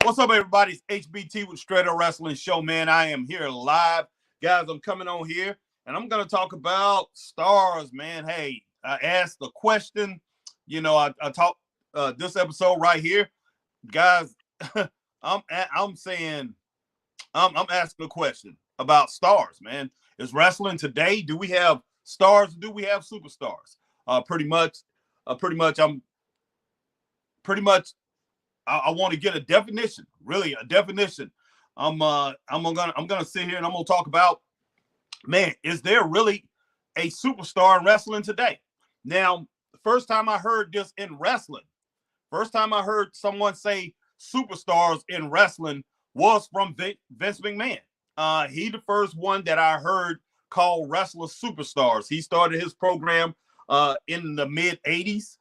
What's up, everybody? It's HBT with Straight Up Wrestling Show, man. I am here live. Guys, I'm coming on here, and I'm going to talk about stars, man. Hey, I asked the question. I talked this episode right here. Guys, I'm saying, I'm asking a question about stars, man. Is wrestling today, do we have stars? Do we have superstars? Pretty much, I want to get a definition, really a definition. I'm gonna sit here and I'm gonna talk about, man, is there really a superstar in wrestling today? Now, the first time I heard this in wrestling, first time I heard someone say superstars in wrestling was from Vince McMahon. He the first one that I heard call wrestlers superstars. He started his program in the mid 80s.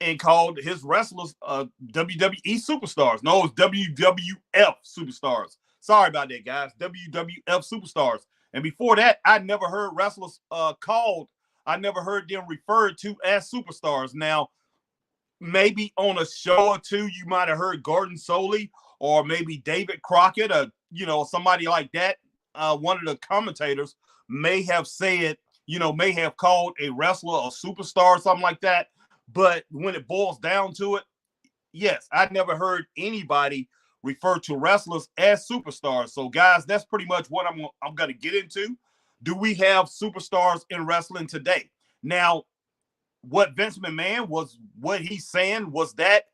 And called his wrestlers WWE superstars. No, it's WWF superstars. Sorry about that, guys. WWF superstars. And before that, I never heard wrestlers I never heard them referred to as superstars. Now, maybe on a show or two, you might have heard Gordon Soley or maybe David Crockett or, somebody like that. One of the commentators may have said, may have called a wrestler a superstar or something like that. But when it boils down to it, yes, I never heard anybody refer to wrestlers as superstars. So, guys, that's pretty much what I'm going to get into. Do we have superstars in wrestling today? Now, what Vince McMahon was, what he's saying was that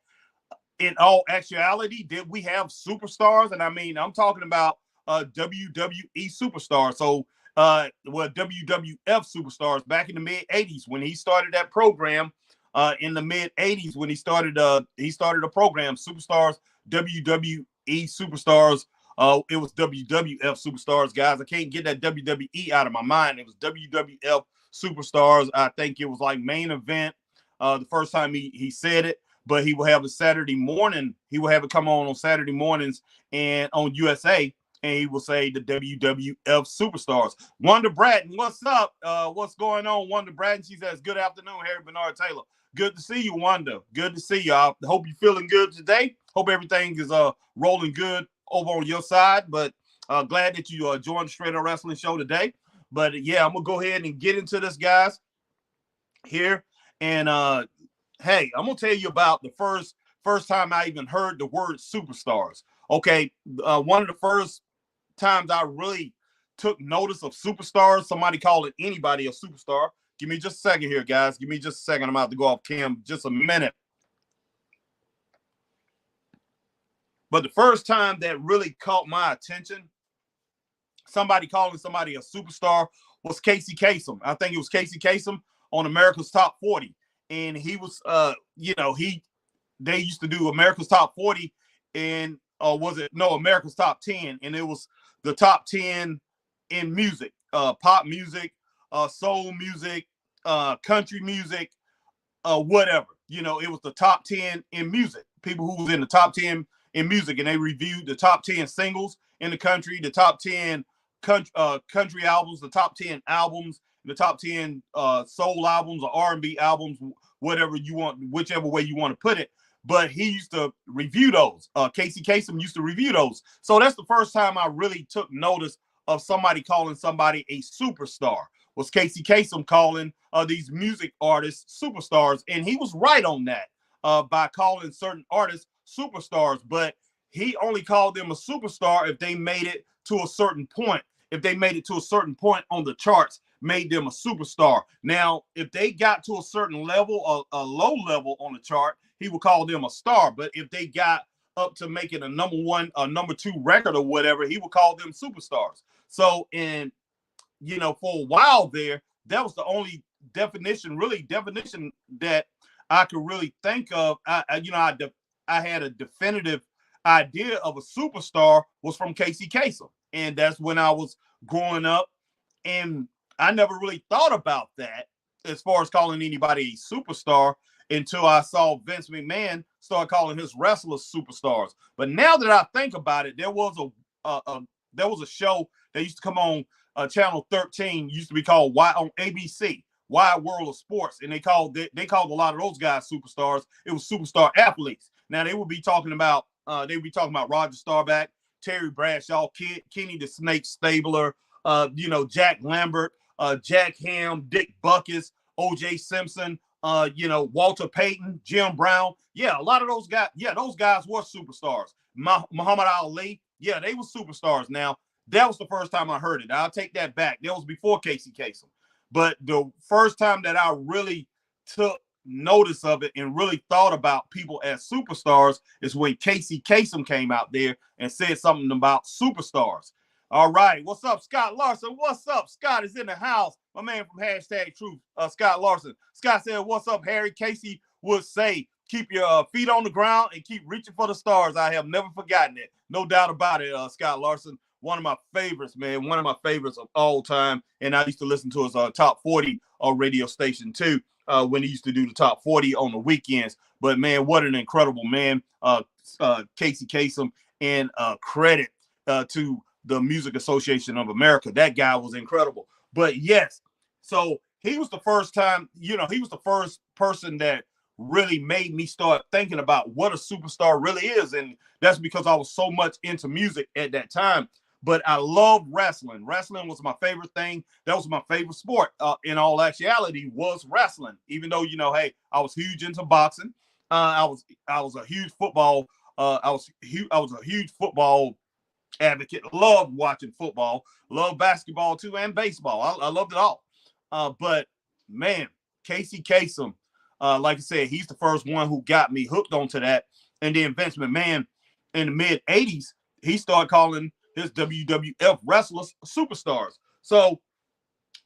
in all actuality, did we have superstars? And I mean, I'm talking about WWE superstars. So, WWF superstars back in the mid 80s when he started that program. In the mid 80s when he started a program, Superstars, WWE Superstars. It was WWF Superstars, guys. I can't get that WWE out of my mind. It was WWF Superstars. I think it was like Main Event the first time he said it, but he will have a Saturday morning. He will have it come on Saturday mornings and on USA, and he will say the WWF Superstars. Wanda Bratton, what's up? What's going on, Wanda Bratton? She says, good afternoon, Harry Bernard Taylor. Good to see you, Wanda. Good to see you. I hope you're feeling good today. Hope everything is rolling good over on your side. But glad that you joined the Straight Up Wrestling Show today. But yeah, I'm gonna go ahead and get into this, guys. Here and hey, I'm gonna tell you about the first time I even heard the word superstars. Okay, one of the first times I really took notice of superstars, somebody calling anybody a superstar. Give me just a second here, guys. Give me just a second. I'm about to go off cam just a minute. But the first time that really caught my attention, somebody calling somebody a superstar, was Casey Kasem. I think it was Casey Kasem on America's Top 40. And he was, they used to do America's Top 40 and America's Top 10. And it was the top 10 in music, pop music, soul music, country music, whatever. It was the top 10 in music. People who was in the top 10 in music, and they reviewed the top 10 singles in the country, the top 10 country albums, the top 10 albums, the top 10 soul albums or R&B albums, whatever you want, whichever way you want to put it. But he used to review those. Casey Kasem used to review those. So that's the first time I really took notice of somebody calling somebody a superstar. Was Casey Kasem calling these music artists superstars. And he was right on that by calling certain artists superstars. But he only called them a superstar if they made it to a certain point. If they made it to a certain point on the charts, made them a superstar. Now, if they got to a certain level, a low level on the chart, he would call them a star. But if they got up to making a number one, number two record or whatever, he would call them superstars. So, for a while there, that was the only definition that I could really think of. I had a definitive idea of a superstar was from Casey Kasem. And that's when I was growing up. And I never really thought about that as far as calling anybody a superstar until I saw Vince McMahon start calling his wrestlers superstars. But now that I think about it, there was a show that used to come on Channel 13, used to be called on ABC, Wide World of Sports, and they called a lot of those guys superstars. It was superstar athletes. Now they would be talking about They would be talking about Roger Staubach, Terry Bradshaw, Kenny the Snake Stabler, Jack Lambert, Jack Ham, Dick Buckus, O.J. Simpson, Walter Payton, Jim Brown. Yeah, a lot of those guys. Yeah, those guys were superstars. Muhammad Ali. Yeah, they were superstars. Now, that was the first time I heard it. I'll take that back. That was before Casey Kasem. But the first time that I really took notice of it and really thought about people as superstars is when Casey Kasem came out there and said something about superstars. All right, what's up, Scott Larson? What's up? Scott is in the house. My man from #Truth, Scott Larson. Scott said, "What's up, Harry?" Casey would say, "Keep your feet on the ground and keep reaching for the stars." I have never forgotten it. No doubt about it, Scott Larson. One of my favorites, man. One of my favorites of all time. And I used to listen to his top 40 radio station too, when he used to do the top 40 on the weekends. But man, what an incredible man, Casey Kasem, and credit to the Music Association of America. That guy was incredible. But yes, so he was the first time, he was the first person that really made me start thinking about what a superstar really is. And that's because I was so much into music at that time. But I love wrestling. Wrestling was my favorite thing. That was my favorite sport. In all actuality, was wrestling. Even though, hey, I was huge into boxing. I was a huge football. I was a huge football advocate. Loved watching football. Loved basketball too, and baseball. I loved it all. But man, Casey Kasem, like I said, he's the first one who got me hooked onto that. And then Vince McMahon in the mid '80s, he started calling his WWF wrestlers superstars. So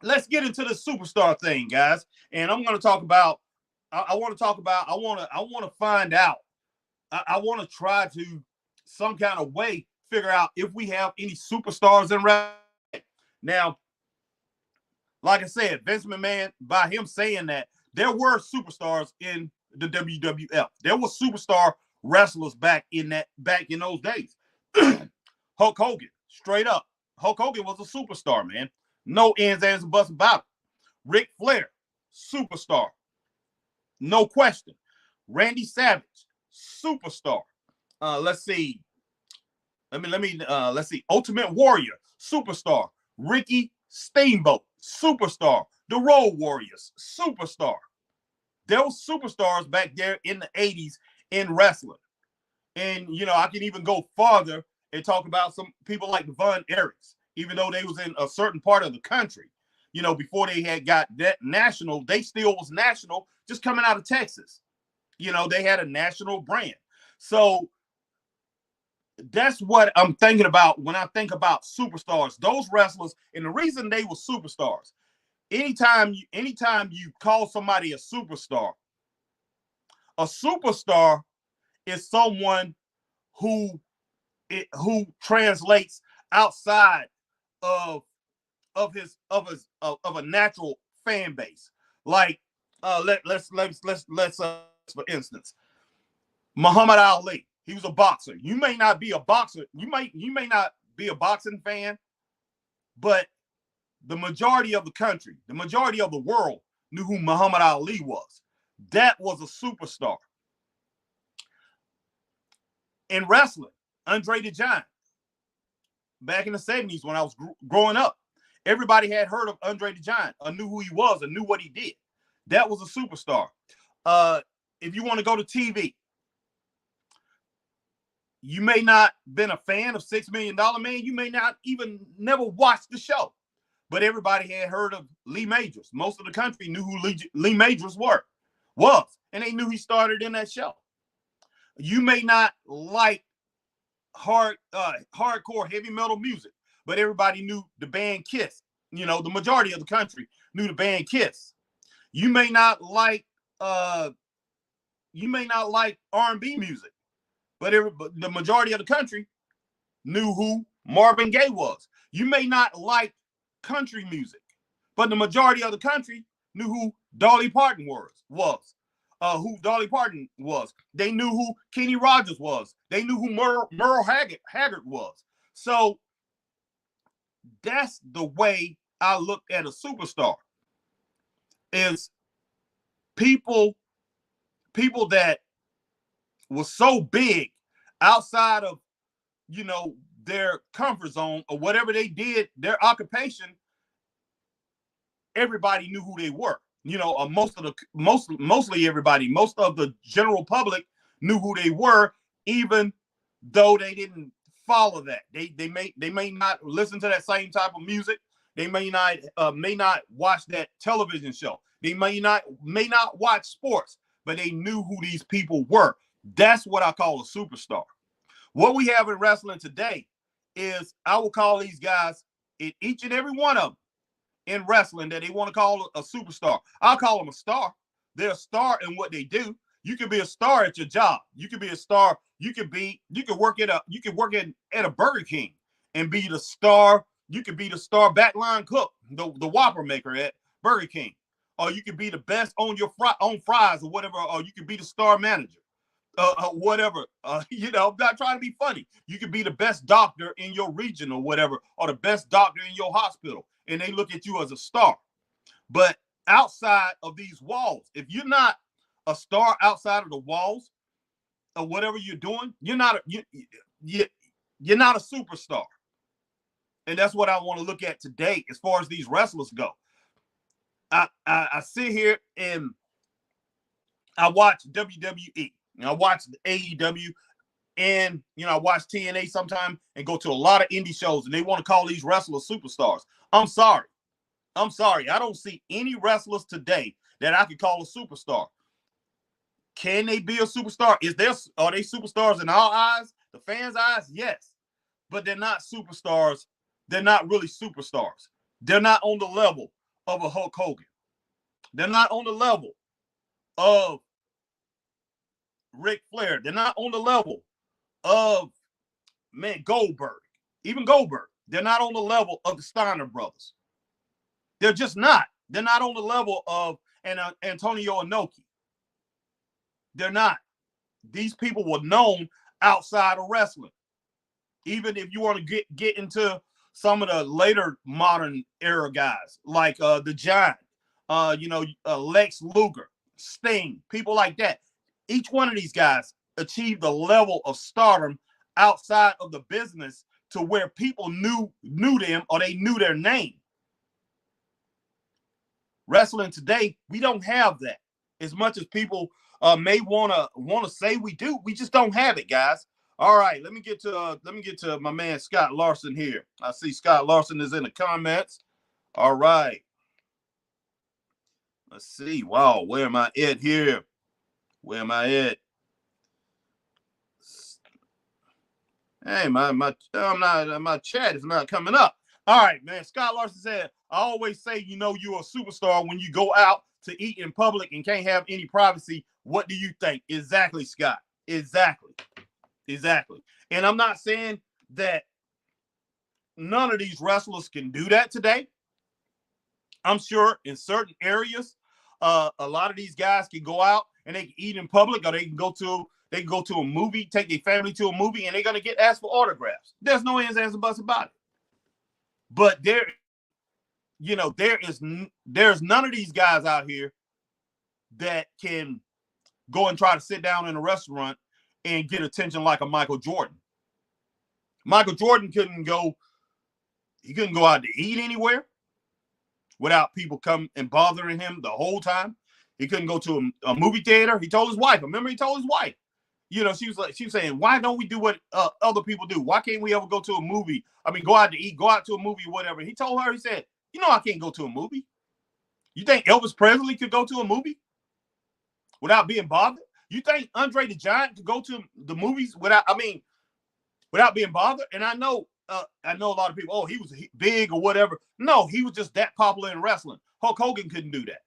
let's get into the superstar thing, guys. And I'm going to talk about. I want to find out. I want to try to some kind of way figure out if we have any superstars in wrestling. Now, like I said, Vince McMahon, by him saying that, there were superstars in the WWF. There were superstar wrestlers back in those days. Hulk Hogan, straight up. Hulk Hogan was a superstar, man. No ends, ands, and buts about it. Ric Flair, superstar. No question. Randy Savage, superstar. Let's see. Let's see. Ultimate Warrior, superstar. Ricky Steamboat, superstar. The Road Warriors, superstar. There were superstars back there in the 80s in wrestling. And, I can even go farther and talk about some people like the Von Erichs, even though they was in a certain part of the country. Before they had got that national, they still was national, just coming out of Texas. They had a national brand. So that's what I'm thinking about when I think about superstars, those wrestlers. And the reason they were superstars, anytime you call somebody a superstar is someone who translates outside of a natural fan base. Like let's for instance, Muhammad Ali. He was a boxer. You may not be a boxer. You may not be a boxing fan, but the majority of the country, the majority of the world knew who Muhammad Ali was. That was a superstar. In wrestling, Andre the Giant. Back in the 70s when I was growing up, everybody had heard of Andre the Giant, or knew who he was, or knew what he did. That was a superstar. If you want to go to TV, you may not been a fan of $6 Million Man. You may not even never watched the show, but everybody had heard of Lee Majors. Most of the country knew who Lee Majors was, and they knew he started in that show. You may not like hardcore heavy metal music, but everybody knew the band Kiss. The majority of the country knew the band Kiss. You may not like R&B music, but the majority of the country knew who Marvin Gaye was. You may not like country music, but the majority of the country knew who Dolly Parton was. Who Dolly Parton was. They knew who Kenny Rogers was. They knew who Merle Haggard was. So that's the way I look at a superstar. Is people that was so big outside of, their comfort zone or whatever they did, their occupation, everybody knew who they were. Mostly everybody, most of the general public knew who they were, even though they didn't follow that. They may not listen to that same type of music. They may not watch that television show. They may not watch sports, but they knew who these people were. That's what I call a superstar. What we have in wrestling today is, I will call these guys, in each and every one of them in wrestling that they want to call a superstar, I'll call them a star. They're a star in what they do. You can be a star at your job. You can be a star. You can work at a Burger King and be the star. You could be the star backline cook, the Whopper maker at Burger King, or you could be the best on your on fries or whatever, or you could be the star manager. Whatever, I'm not trying to be funny. You could be the best doctor in your region or whatever, or the best doctor in your hospital, and they look at you as a star. But outside of these walls, if you're not a star outside of the walls or whatever you're doing, you're not a superstar. And that's what I want to look at today as far as these wrestlers go. I sit here and I watch WWE. I watch AEW, and I watch TNA sometimes, and go to a lot of indie shows, and they want to call these wrestlers superstars. I'm sorry. I don't see any wrestlers today that I could call a superstar. Can they be a superstar? Are they superstars in our eyes, the fans' eyes? Yes, but they're not superstars. They're not really superstars. They're not on the level of a Hulk Hogan. They're not on the level of Ric Flair. They're not on the level of, Goldberg. Even Goldberg. They're not on the level of the Steiner brothers. They're just not. They're not on the level of Antonio Inoki. They're not. These people were known outside of wrestling. Even if you want to get into some of the later modern era guys, like the Giant, Lex Luger, Sting, people like that. Each one of these guys achieved a level of stardom outside of the business to where people knew them, or they knew their name. Wrestling today, we don't have that. As much as people may want to say we do, we just don't have it, guys. All right, let me get to my man Scott Larson here. I see Scott Larson is in the comments. All right. Let's see. Wow, where am I at here? Where am I at? Hey, my chat is not coming up. All right, man. Scott Larson said, I always say, you're a superstar when you go out to eat in public and can't have any privacy. What do you think? Exactly, Scott. Exactly. And I'm not saying that none of these wrestlers can do that today. I'm sure in certain areas, a lot of these guys can go out and they can eat in public, or they can go to a movie, take their family to a movie, and they're gonna get asked for autographs. There's no ands, ands, and buts about it. But there's none of these guys out here that can go and try to sit down in a restaurant and get attention like a Michael Jordan. Michael Jordan couldn't go out to eat anywhere without people come and bothering him the whole time. He couldn't go to a movie theater. He told his wife. Remember, he told his wife. She was saying, why don't we do what other people do? Why can't we ever go to a movie? Go out to eat, go out to a movie, whatever. He told her, he said, I can't go to a movie. You think Elvis Presley could go to a movie without being bothered? You think Andre the Giant could go to the movies without being bothered? And I know a lot of people, he was big or whatever. No, he was just that popular in wrestling. Hulk Hogan couldn't do that.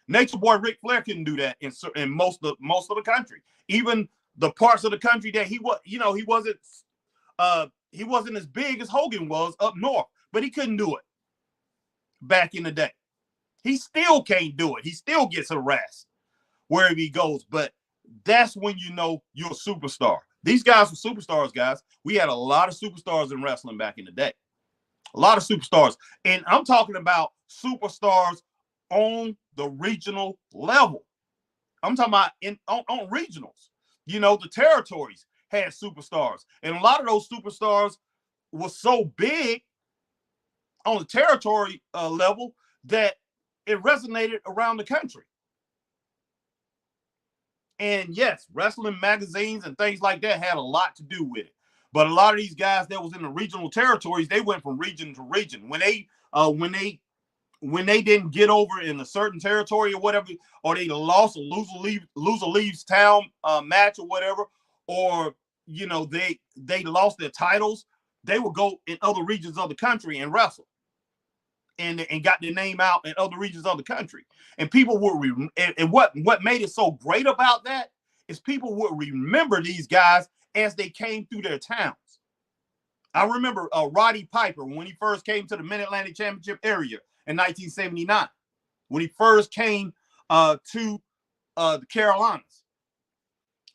Nature Boy Ric Flair couldn't do that in most of the country. Even the parts of the country that he wasn't as big as Hogan was up north, but he couldn't do it back in the day. He still can't do it. He still gets harassed wherever he goes. But that's when you're a superstar. These guys were superstars, guys. We had a lot of superstars in wrestling back in the day. A lot of superstars. And I'm talking about superstars on the regional level. I'm talking about on regionals. The territories had superstars. And a lot of those superstars were so big on the territory level that it resonated around the country. And yes, wrestling magazines and things like that had a lot to do with it. But a lot of these guys that was in the regional territories, they went from region to region. When they didn't get over in a certain territory or whatever, or they lost a loser leaves town match or whatever, or they lost their titles, they would go in other regions of the country and wrestle, and got their name out in other regions of the country. And people would and what made it so great about that is people would remember these guys as they came through their towns. I remember Roddy Piper when he first came to the Mid-Atlantic Championship area in 1979, when he first came to the Carolinas.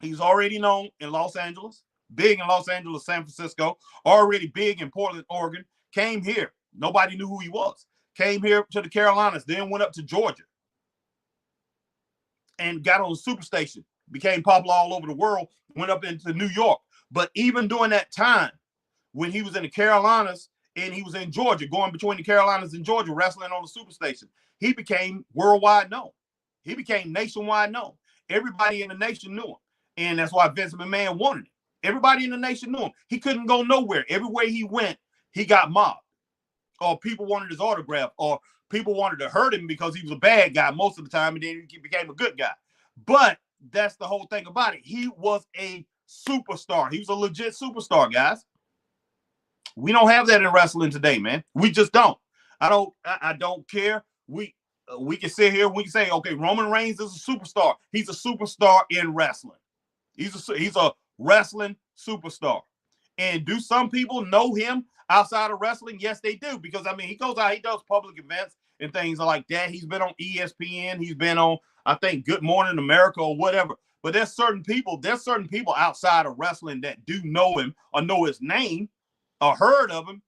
He was already known in Los Angeles, big in Los Angeles, San Francisco, already big in Portland, Oregon, came here. Nobody knew who he was. Came here to the Carolinas, then went up to Georgia and got on the Superstation, became popular all over the world, went up into New York. But even during that time, when he was in the Carolinas and he was in Georgia, going between the Carolinas and Georgia, wrestling on the Superstation, he became worldwide known. He became nationwide known. Everybody in the nation knew him. And that's why Vince McMahon wanted it. Everybody in the nation knew him. He couldn't go nowhere. Everywhere he went, he got mobbed. Or people wanted his autograph, or people wanted to hurt him because he was a bad guy most of the time, and then he became a good guy. But that's the whole thing about it. He was a superstar. He was a legit superstar, guys. We don't have that in wrestling today, man. We just don't. I don't care. We can sit here, we can say, okay, Roman Reigns is a superstar. He's a superstar in wrestling. He's a wrestling superstar. And do some people know him outside of wrestling? Yes, they do. Because, I mean, he goes out, he does public events and things like that. He's been on ESPN. He's been on, I think, Good Morning America or whatever. But there's certain people outside of wrestling that do know him or know his name or heard of him,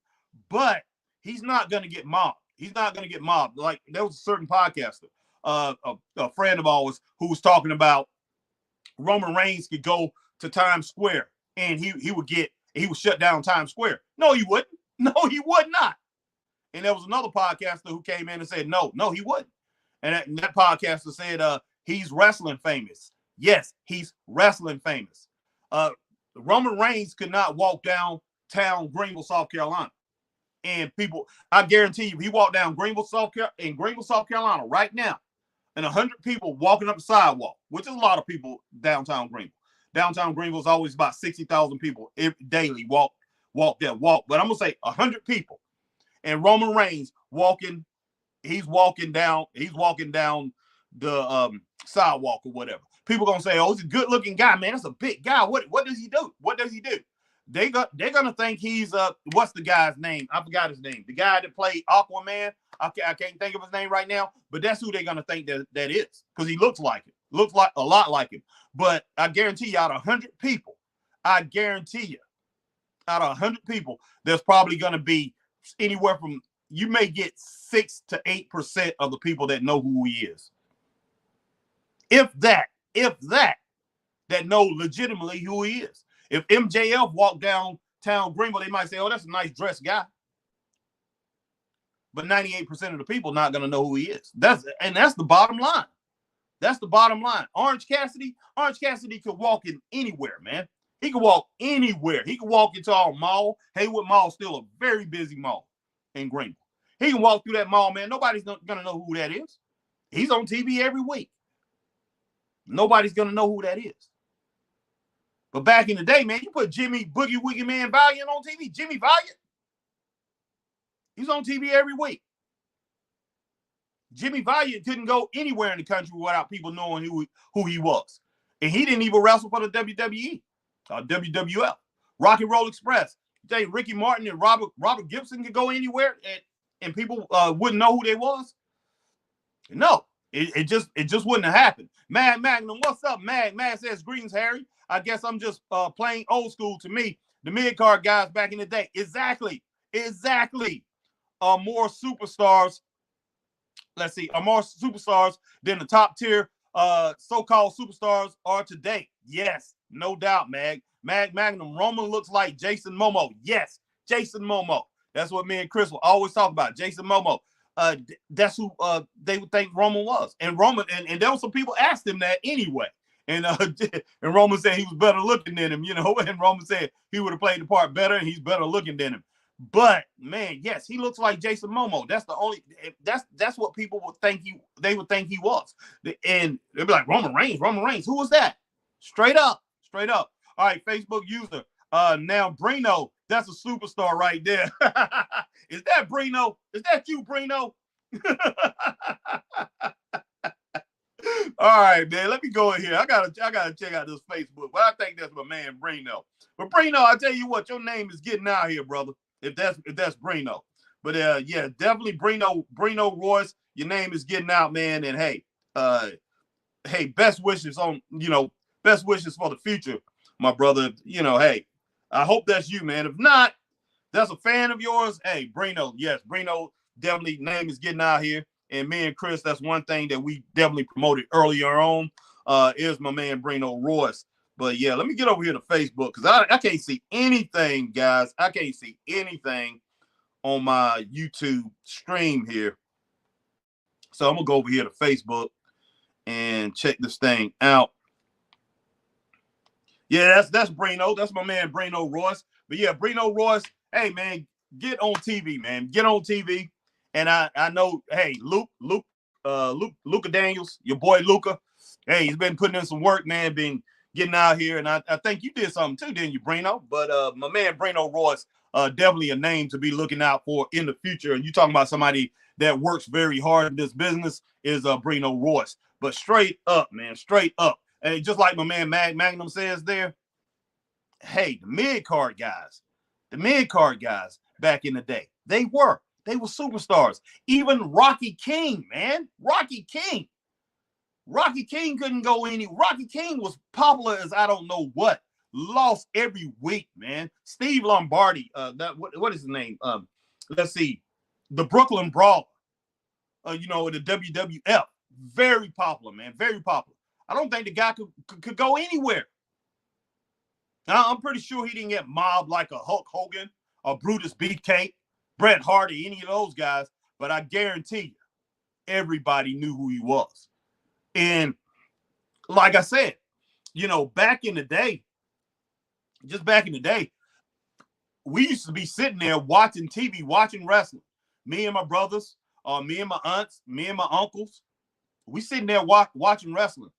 but he's not going to get mobbed. He's not going to get mobbed. Like, there was a certain podcaster, a friend of ours, who was talking about Roman Reigns could go to Times Square and he would shut down Times Square. No, he wouldn't. No, he would not. And there was another podcaster who came in and said, no, he wouldn't. And that podcaster said, he's wrestling famous. Yes, he's wrestling famous. Roman Reigns could not walk downtown Greenville, South Carolina. And people, I guarantee you, if he walked down Greenville, South Carolina right now, and 100 people walking up the sidewalk, which is a lot of people downtown Greenville. Downtown Greenville is always about 60,000 people daily walk. But I'm going to say 100 people. And Roman Reigns he's walking down the sidewalk or whatever. People going to say, oh, he's a good looking guy, man. That's a big guy. What does he do? What does he do? They're going to think he's, what's the guy's name? I forgot his name. The guy that played Aquaman. I can't think of his name right now, but that's who they're going to think that is, because he looks like it. Looks like a lot like him. But I guarantee you, out of 100 people, out of 100 people, there's probably going to be anywhere from, you may get 6 to 8% of the people that know who he is. If that know legitimately who he is. If MJF walked downtown Greenville, they might say, oh, that's a nice dressed guy. But 98% of the people not going to know who he is. That's the bottom line. That's the bottom line. Orange Cassidy could walk in anywhere, man. He could walk anywhere. He could walk into our mall. Haywood Mall is still a very busy mall in Greenville. He can walk through that mall, man. Nobody's going to know who that is. He's on TV every week. Nobody's going to know who that is. But back in the day, man, you put Jimmy Boogie Woogie Man Valiant on TV. Jimmy Valiant. He's on TV every week. Jimmy Valiant couldn't go anywhere in the country without people knowing who he was. And he didn't even wrestle for the WWE or WWF. Rock and Roll Express. You think Ricky Martin and Robert Gibson could go anywhere and people wouldn't know who they was? No, it just wouldn't have happened. Mad Magnum, what's up, Mad says, greetings, Harry. I guess I'm just playing old school to me. The mid-card guys back in the day. Exactly. More superstars. Let's see, are more superstars than the top tier so-called superstars are today. Yes, No doubt, Magnum. Roman looks like Jason Momoa. Yes, Jason Momoa. That's what me and Chris will always talk about. Jason Momoa. That's who they would think Roman was. And Roman, and there were some people asked him that anyway. And and Roman said he was better looking than him, and Roman said he would have played the part better and he's better looking than him. But man, yes, he looks like Jason Momoa. That's what people would think they would think he was. And they'd be like, Roman Reigns, who was that? Straight up. All right, Facebook user. Now Brino, that's a superstar right there. Is that Brino? Is that you, Brino? All right, man. Let me go in here. I gotta check out this Facebook. But I think that's my man Brino. But Brino, I tell you what, your name is getting out here, brother. If that's Brino. But yeah, definitely Brino Royce. Your name is getting out, man. And hey, best wishes for the future, my brother. Hey, I hope that's you, man. If not, that's a fan of yours. Hey, Brino, yes, Brino, definitely name is getting out here. And me and Chris, that's one thing that we definitely promoted earlier on, is my man Brino Royce. But yeah, let me get over here to Facebook because I can't see anything, guys. I can't see anything on my YouTube stream here. So I'm gonna go over here to Facebook and check this thing out. Yeah, that's Brino. That's my man Brino Royce. But yeah, Brino Royce, hey man, get on TV, man. Get on TV. And I know, hey, Luka Daniels, your boy Luka. Hey, he's been putting in some work, man, been getting out here. And I think you did something too, didn't you, Brino? But my man Brino Royce, definitely a name to be looking out for in the future. And you talking about somebody that works very hard in this business is Brino Royce. But straight up, man, straight up. And just like my man Magnum says there, hey, the mid-card guys back in the day, they were superstars. Even Rocky King, man. Rocky King couldn't go any. Rocky King was popular as I don't know what. Lost every week, man. Steve Lombardi, what is his name? Let's see. The Brooklyn Brawler, in the WWF. Very popular, man. Very popular. I don't think the guy could go anywhere. I'm pretty sure he didn't get mobbed like a Hulk Hogan or Brutus Beefcake, Bret Hardy, any of those guys. But I guarantee you, everybody knew who he was. And like I said, back in the day, we used to be sitting there watching TV, watching wrestling. Me and my brothers, me and my aunts, me and my uncles, we sitting there watching wrestling.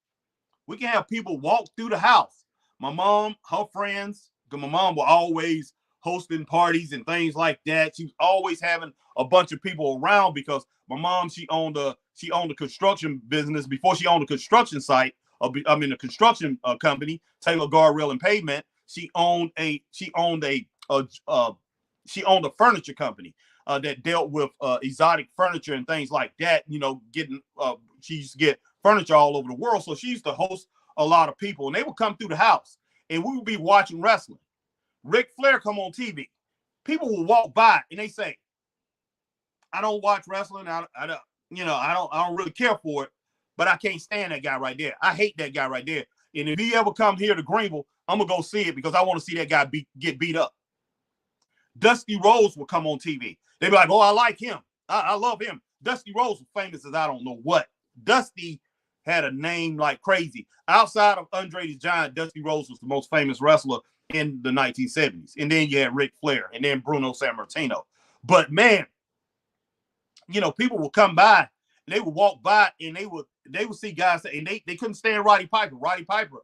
We can have people walk through the house. My mom, her friends, because my mom was always hosting parties and things like that. She was always having a bunch of people around because my mom, she owned a construction business before she owned a construction site. A construction company, Taylor Guardrail and Pavement. She owned a furniture company that dealt with exotic furniture and things like that. She used to get furniture all over the world, so she used to host a lot of people, and they would come through the house, and we would be watching wrestling. Ric Flair come on TV. People will walk by and they say, "I don't watch wrestling. I don't really care for it, but I can't stand that guy right there. I hate that guy right there. And if he ever come here to Greenville, I'm gonna go see it because I want to see that guy get beat up." Dusty Rhodes will come on TV. They'd be like, "Oh, I like him. I love him." Dusty Rhodes was famous as I don't know what. Dusty had a name like crazy. Outside of Andre the Giant, Dusty Rhodes was the most famous wrestler in the 1970s. And then you had Ric Flair and then Bruno Sammartino. But man, people would come by and they would walk by and they would see guys and they couldn't stand Roddy Piper. Roddy Piper,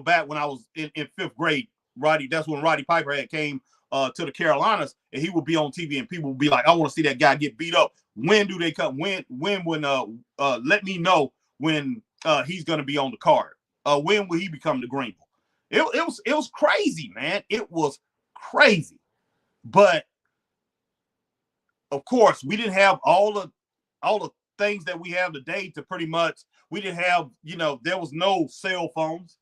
back when I was in fifth grade, that's when Roddy Piper had came to the Carolinas, and he would be on TV and people would be like, "I want to see that guy get beat up. When do they come? When let me know when he's gonna be on the card. When will he become the Greenville?" It was crazy, man. It was crazy. But of course, we didn't have all the things that we have today to pretty much, we didn't have, there was no cell phones.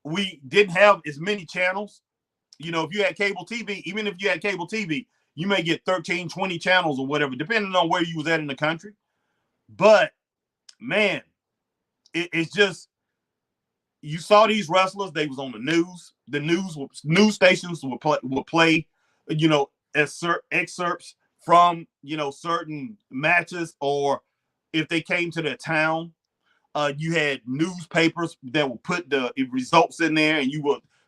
We didn't have as many channels. If you had cable TV, even if you had cable TV, you may get 13, 20 channels or whatever, depending on where you was at in the country. But man, it's just, you saw these wrestlers, they was on the news. The news stations would play, you know, excerpts from, you know, certain matches, or if they came to their town, you had newspapers that would put the results in there, and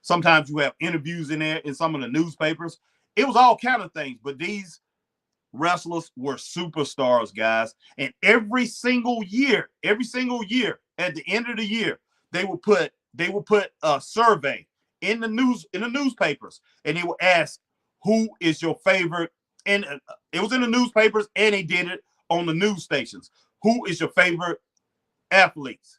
sometimes you have interviews in there in some of the newspapers. It was all kind of things, but these wrestlers were superstars, guys. And every single year, at the end of the year, they would put a survey in the newspapers, and they would ask, who is your favorite? And it was in the newspapers, and they did it on the news stations. Who is your favorite athletes?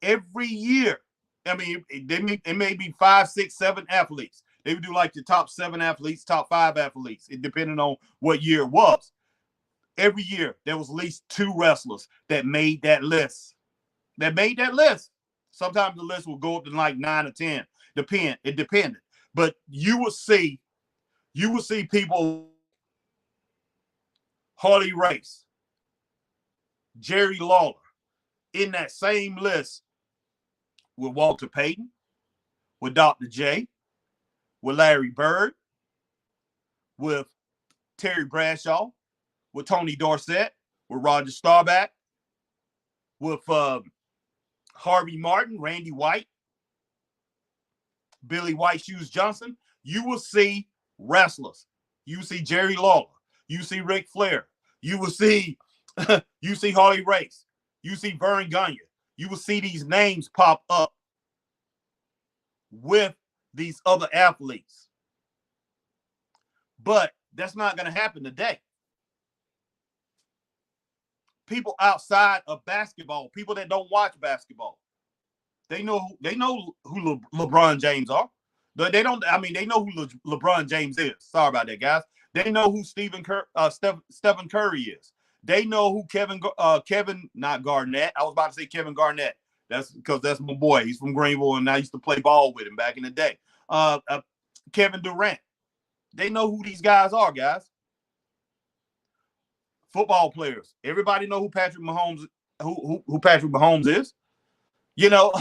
Every year, I mean, it may be 5, 6, 7 athletes. They would do like the top 7 athletes, top 5 athletes, depending on what year it was. Every year, there was at least 2 wrestlers that made that list. Sometimes the list would go up to like 9 or 10. It depended. But you would see people, Harley Race, Jerry Lawler, in that same list with Walter Payton, with Dr. J, with Larry Bird, with Terry Bradshaw, with Tony Dorsett, with Roger Staubach, with Harvey Martin, Randy White, Billy White Shoes Johnson. You will see wrestlers. You will see Jerry Lawler. You see Ric Flair. You will see you see Harley Race. You see Vern Gagne. You will see these names pop up with these other athletes. But that's not going to happen today. People outside of basketball, people that don't watch basketball, they know who LeBron James are. They don't. I mean, they know who LeBron James is. Sorry about that, guys. They know who Stephen Curry is. They know who not Garnett. I was about to say Kevin Garnett. That's because that's my boy. He's from Greenville, and I used to play ball with him back in the day. Kevin Durant. They know who these guys are, guys. Football players. Everybody know who Patrick Mahomes is. You know,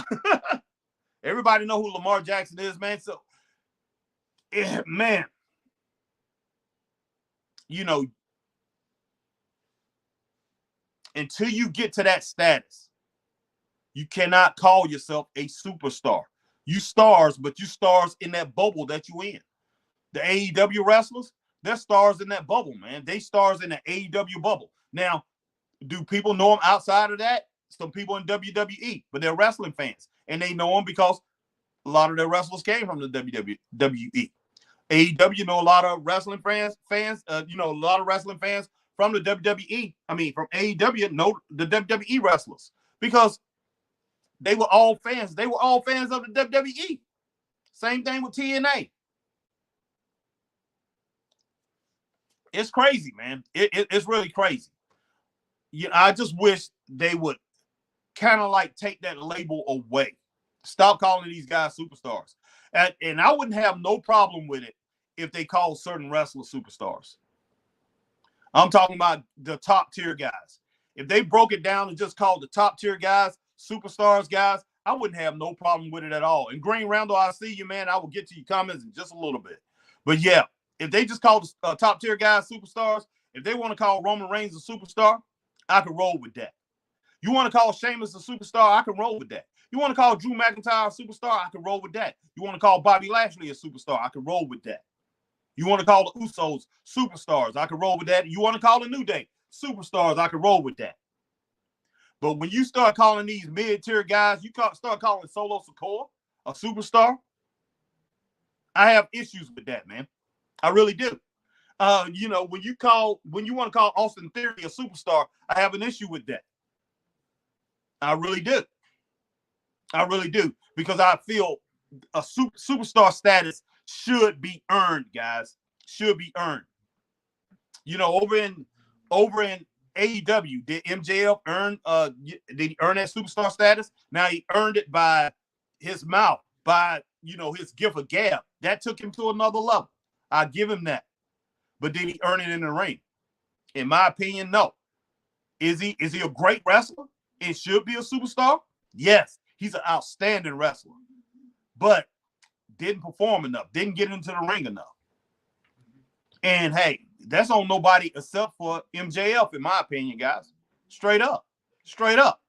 everybody know who Lamar Jackson is, man. So, man, you know, until you get to that status, you cannot call yourself a superstar. You stars, but you stars in that bubble that you in. The AEW wrestlers, they're stars in that bubble, man. They stars in the AEW bubble. Now, do people know them outside of that? Some people in WWE, but they're wrestling fans, and they know them because a lot of their wrestlers came from the WWE. AEW know a lot of wrestling fans. A lot of wrestling fans from the WWE. I mean, from AEW know the WWE wrestlers because they were all fans. They were all fans of the WWE. Same thing with TNA. It's crazy, man. It's really crazy. I just wish they would kind of like take that label away. Stop calling these guys superstars. And I wouldn't have no problem with it if they called certain wrestlers superstars. I'm talking about the top tier guys. If they broke it down and just called the top tier guys superstars guys, I wouldn't have no problem with it at all. And Green Randall, I see you, man. I will get to your comments in just a little bit. But yeah, if they just call the top tier guys superstars, if they want to call Roman Reigns a superstar, I can roll with that. You want to call Sheamus a superstar, I can roll with that. You want to call Drew McIntyre a superstar, I can roll with that. You want to call Bobby Lashley a superstar, I can roll with that. You want to call the Usos superstars, I can roll with that. You want to call the New Day superstars, I can roll with that. But when you start calling these mid-tier guys, you start calling Solo Sikoa a superstar, I have issues with that, man. I really do. When you want to call Austin Theory a superstar, I have an issue with that. I really do. Because I feel a superstar status should be earned, guys. Should be earned. Over in AEW, did MJF did he earn that superstar status? Now he earned it by his mouth, by his gift of gab. That took him to another level. I give him that. But did he earn it in the ring? In my opinion, no. Is he a great wrestler? It should be a superstar? Yes. He's an outstanding wrestler, but didn't perform enough, didn't get into the ring enough. And hey, that's on nobody except for MJF, in my opinion, guys. Straight up. Straight up.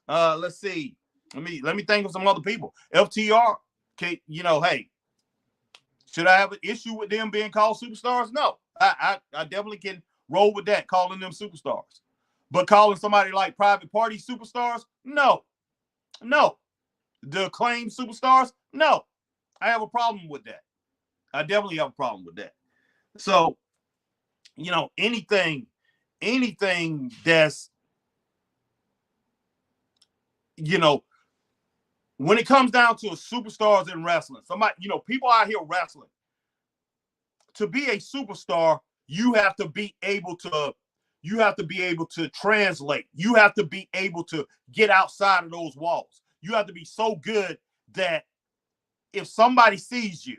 Let's see. Let me think of some other people. FTR, you know, hey, should I have an issue with them being called superstars? No. I definitely can roll with that, calling them superstars. But calling somebody like Private Party superstars? No. No. The acclaimed superstars? No. I have a problem with that. I definitely have a problem with that. So, you know, anything that's, you know, when it comes down to superstars in wrestling, somebody, you know, people out here wrestling, to be a superstar, you have to be able to translate. You have to be able to get outside of those walls. You have to be so good that if somebody sees you,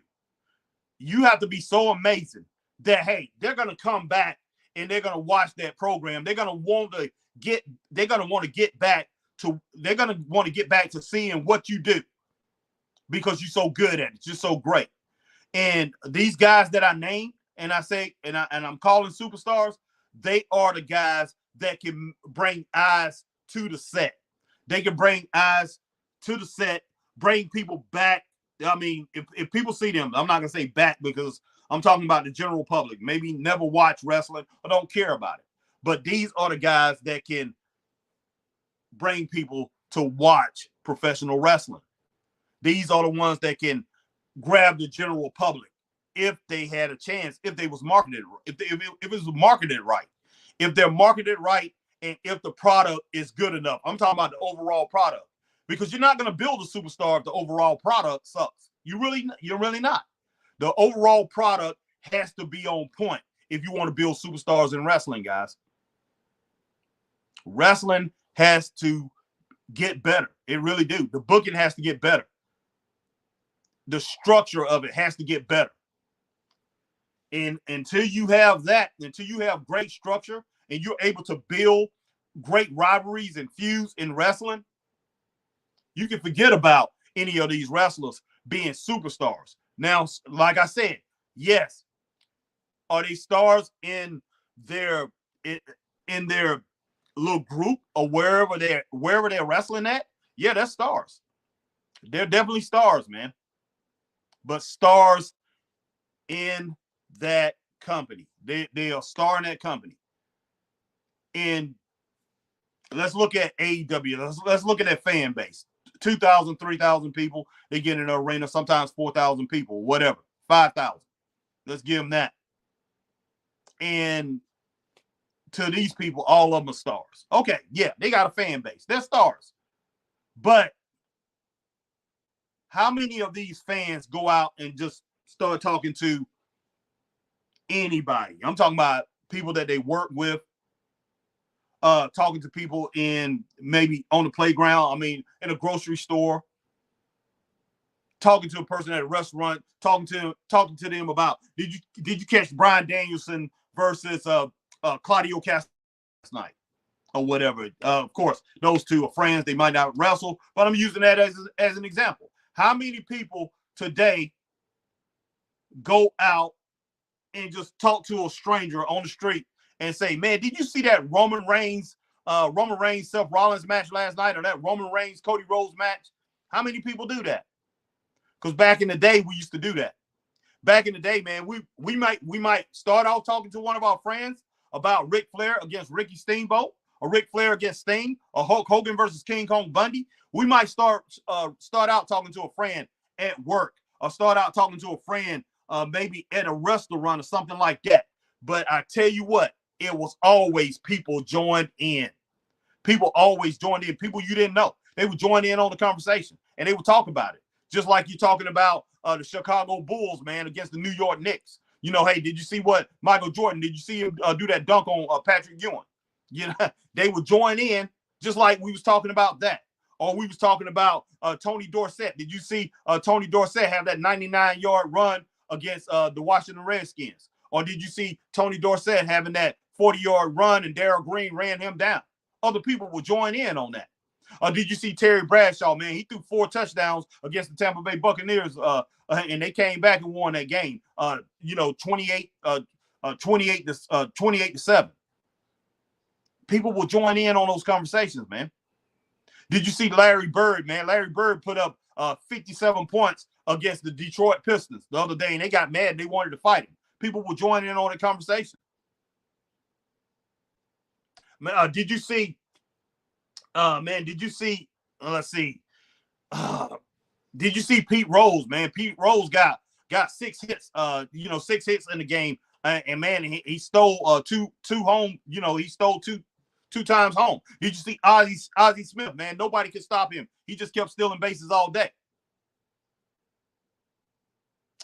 you have to be so amazing that, hey, they're going to come back and they're going to watch that program. They're going to want to get back to seeing what you do because you're so good at it. You're so great. And these guys that I named, and I say, and I'm calling superstars, they are the guys that can bring eyes to the set. They can bring eyes to the set, bring people back. I mean, if people see them, I'm not going to say back because I'm talking about the general public, maybe never watch wrestling or don't care about it. But these are the guys that can bring people to watch professional wrestling. These are the ones that can grab the general public if they had a chance, if they was marketed, if it was marketed right, if they're marketed right, and if the product is good enough. I'm talking about the overall product, because you're not going to build a superstar if the overall product sucks. You're really not. The overall product has to be on point if you want to build superstars in wrestling, guys. Wrestling has to get better. It really do. The booking has to get better. The structure of it has to get better. And until you have that, until you have great structure and you're able to build great rivalries and feuds in wrestling, you can forget about any of these wrestlers being superstars. Now, like I said, yes, are they stars in their little group or wherever they're wrestling at? Yeah, they're stars. They're definitely stars, man. But stars in that company. They are a star in that company. And let's look at AEW. Let's look at that fan base. 2,000, 3,000 people. They get in an arena, sometimes 4,000 people, whatever. 5,000. Let's give them that. And to these people, all of them are stars. Okay, yeah, they got a fan base. They're stars. But how many of these fans go out and just start talking to anybody? I'm talking about people that they work with, talking to people in maybe on the playground, I mean, in a grocery store, talking to a person at a restaurant, talking to them about, did you catch Bryan Danielson versus Claudio Castro last night or whatever? Of course, those two are friends. They might not wrestle, but I'm using that as an example. How many people today go out and just talk to a stranger on the street and say, man, did you see that Roman Reigns Seth Rollins match last night, or that Roman Reigns Cody Rhodes match? How many people do that? Because back in the day, we used to do that. Back in the day, man, we might start out talking to one of our friends about Ric Flair against Ricky Steamboat, or Ric Flair against Sting, or Hulk Hogan versus King Kong Bundy. We might start out talking to a friend at work, or start out talking to a friend maybe at a restaurant or something like that. But I tell you what, it was always people joined in. People always joined in. People you didn't know. They would join in on the conversation, and they would talk about it. Just like you're talking about the Chicago Bulls, man, against the New York Knicks. You know, hey, did you see what Michael Jordan, did you see him do that dunk on Patrick Ewing? You know, they would join in just like we was talking about that. Or we was talking about Tony Dorsett. Did you see Tony Dorsett have that 99-yard run against the Washington Redskins? Or did you see Tony Dorsett having that 40-yard run and Darryl Green ran him down? Other people will join in on that. Did you see Terry Bradshaw, man? He threw 4 touchdowns against the Tampa Bay Buccaneers, and they came back and won that game. 28-7. People will join in on those conversations, man. Did you see Larry Bird, man? Larry Bird put up 57 points against the Detroit Pistons the other day, and they got mad. And they wanted to fight him. People will join in on the conversation. Did you see? Did you see? Let's see. Did you see Pete Rose, man? Pete Rose got 6 hits. 6 hits in the game, and man, he stole two home. He stole two times home. Did you see Ozzie Smith, man? Nobody could stop him. He just kept stealing bases all day.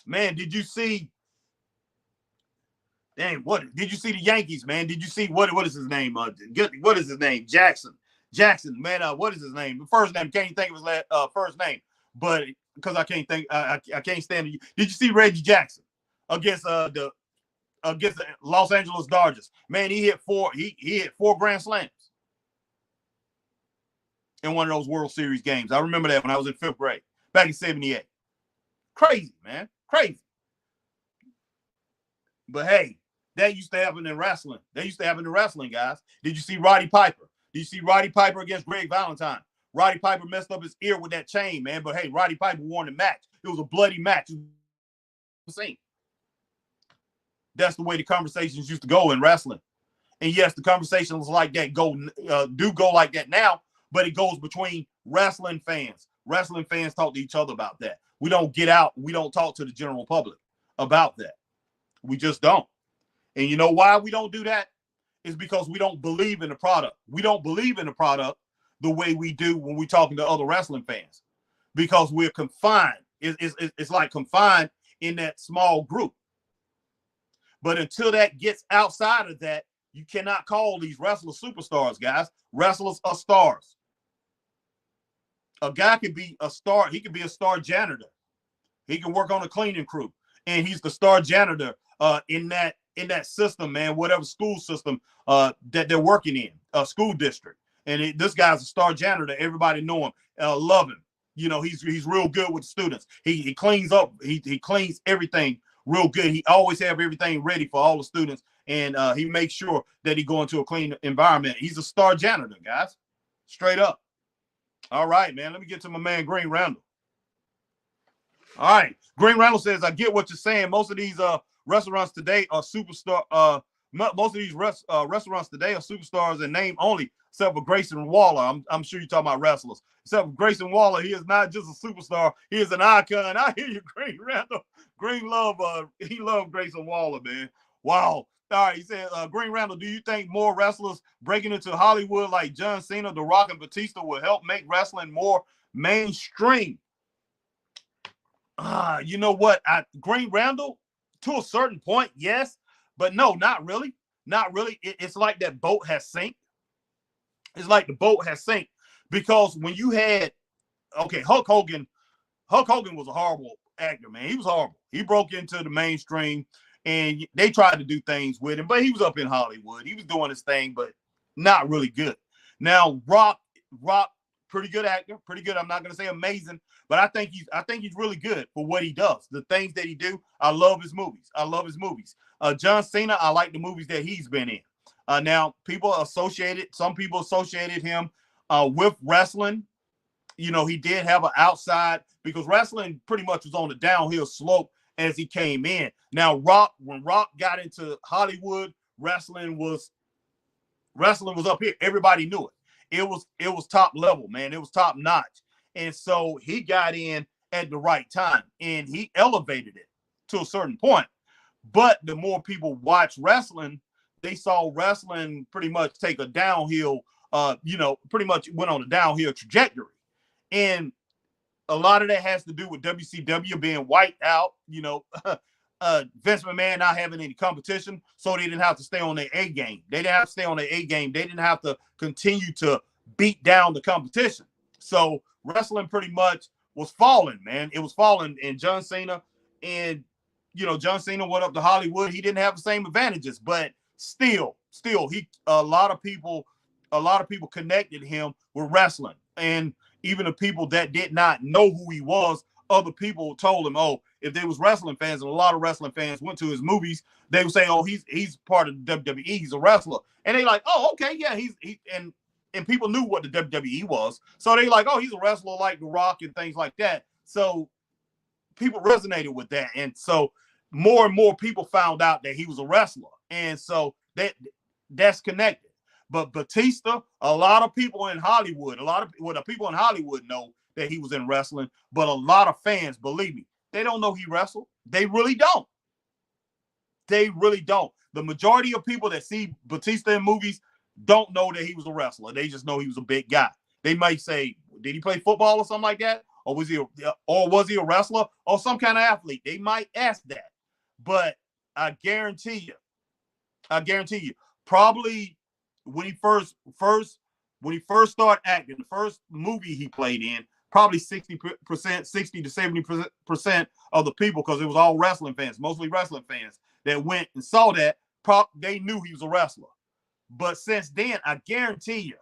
Man, did you see? Dang, what did you see the Yankees, man? Did you see what is his name? What is his name? Jackson, man. What is his name? The first name, can't think of his first name, but because I can't think, I can't stand it. Did you see Reggie Jackson against the Los Angeles Dodgers? Man, he hit 4 grand slams in one of those World Series games. I remember that when I was in 5th grade back in '78. Crazy, man, crazy. But hey, that used to happen in wrestling. Guys. Did you see Roddy Piper? Did you see Roddy Piper against Greg Valentine? Roddy Piper messed up his ear with that chain, man. But hey, Roddy Piper won the match. It was a bloody match. That's the way the conversations used to go in wrestling. And yes, the conversations like that do go like that now, but it goes between wrestling fans. Wrestling fans talk to each other about that. We don't get out. We don't talk to the general public about that. We just don't. And you know why we don't do that? It's because we don't believe in the product. We don't believe in the product the way we do when we're talking to other wrestling fans, because we're confined. It's like confined in that small group. But until that gets outside of that, you cannot call these wrestlers superstars, guys. Wrestlers are stars. A guy could be a star. He could be a star janitor. He can work on a cleaning crew, and he's the star janitor in that system, man. Whatever school system that they're working in, a school district. And this guy's a star janitor. Everybody know him, love him. He's real good with students. He cleans up. He cleans everything real good. He always have everything ready for all the students, and he makes sure that he go into a clean environment. He's a star janitor, guys. Straight up. All right, man. Let me get to my man Green Randall. All right, Green Randall says, "I get what you're saying. Most of these restaurants today are superstar. Most of these restaurants today are superstars in name only, except for Grayson Waller. I'm sure you're talking about wrestlers. Except for Grayson Waller, he is not just a superstar. He is an icon." I hear you, Green Randall. Green he loved Grayson Waller, man. Wow. All right, he said, Green Randall, do you think more wrestlers breaking into Hollywood like John Cena, The Rock, and Batista will help make wrestling more mainstream? You know what? Green Randall, to a certain point, yes, but no, not really. Not really. It's like that boat has sank. It's like the boat has sank, because when you had, Hulk Hogan was a horrible actor, man. He was horrible. He broke into the mainstream, and they tried to do things with him, but he was up in Hollywood. He was doing his thing, but not really good. Now, Rock, pretty good actor, pretty good. I'm not going to say amazing, but I think he's really good for what he does. The things that he do, I love his movies. John Cena, I like the movies that he's been in. Now, some people associated him with wrestling. He did have an outside, because wrestling pretty much was on the downhill slope as he came in. Now, when Rock got into Hollywood, wrestling was up here. Everybody knew it. It was top level, man. It was top notch. And so he got in at the right time, and he elevated it to a certain point. But the more people watched wrestling, they saw wrestling pretty much take a downhill, pretty much went on a downhill trajectory. And a lot of that has to do with WCW being wiped out, Vince McMahon not having any competition, so they didn't have to stay on their A game. They didn't have to stay on their A game. They didn't have to continue to beat down the competition. So wrestling pretty much was falling, man. It was falling. And John Cena, John Cena went up to Hollywood. He didn't have the same advantages, but still, a lot of people connected him with wrestling. And even the people that did not know who he was, other people told him, oh, if they was wrestling fans, and a lot of wrestling fans went to his movies, they would say, oh, he's part of the WWE, he's a wrestler. And they like, oh, okay, yeah, and people knew what the WWE was. So they like, oh, he's a wrestler like The Rock and things like that. So people resonated with that. And so more and more people found out that he was a wrestler. And so that's connected. But Batista, a lot of people in Hollywood, the people in Hollywood know that he was in wrestling, but a lot of fans, believe me, they don't know he wrestled. They really don't. They really don't. The majority of people that see Batista in movies don't know that he was a wrestler. They just know he was a big guy. They might say, did he play football or something like that? Or was he a wrestler or some kind of athlete? They might ask that. But I guarantee you, probably when he first started acting, the first movie he played in, probably 60 to 70% of the people, because it was all wrestling fans, mostly wrestling fans, that went and saw that, they knew he was a wrestler. But since then, I guarantee you,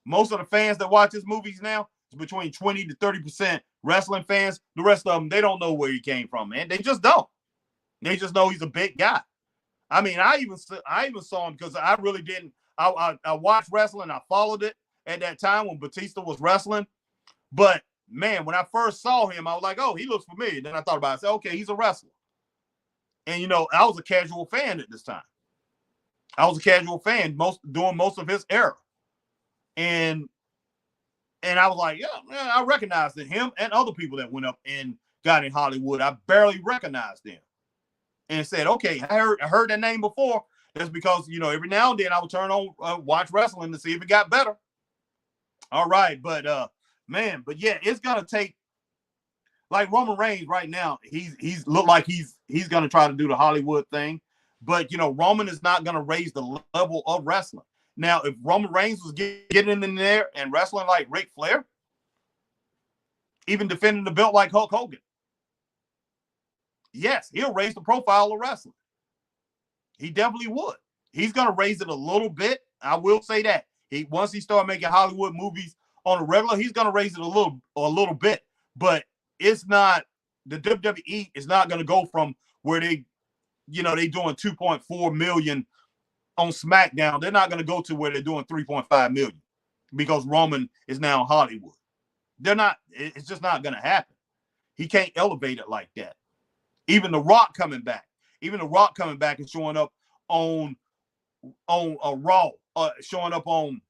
most of the fans that watch his movies now is between 20 to 30% wrestling fans. The rest of them, they don't know where he came from, man. They just don't. They just know he's a big guy. I mean, I even saw him because I really didn't. I watched wrestling. I followed it at that time when Batista was wrestling. But, man, when I first saw him, I was like, oh, he looks familiar. Then I thought about it. I said, okay, he's a wrestler. And, I was a casual fan at this time. I was a casual fan during most of his era. And I was like, yeah, I recognized him and other people that went up and got in Hollywood. I barely recognized them. And said, okay, I heard that name before. That's because, every now and then I would turn on, watch wrestling to see if it got better. All right. But, man, yeah, it's going to take, like Roman Reigns right now, he's looked like he's going to try to do the Hollywood thing. But, Roman is not going to raise the level of wrestling. Now, if Roman Reigns was getting in there and wrestling like Ric Flair, even defending the belt like Hulk Hogan, yes, he'll raise the profile of wrestling. He definitely would. He's going to raise it a little bit. I will say that. Once he starts making Hollywood movies on a regular, he's going to raise it a little bit. But it's not, the WWE is not going to go from where they doing 2.4 million on SmackDown. They're not going to go to where they're doing 3.5 million because Roman is now in Hollywood. They're not. It's just not going to happen. He can't elevate it like that. Even The Rock coming back and showing up on a Raw, showing up on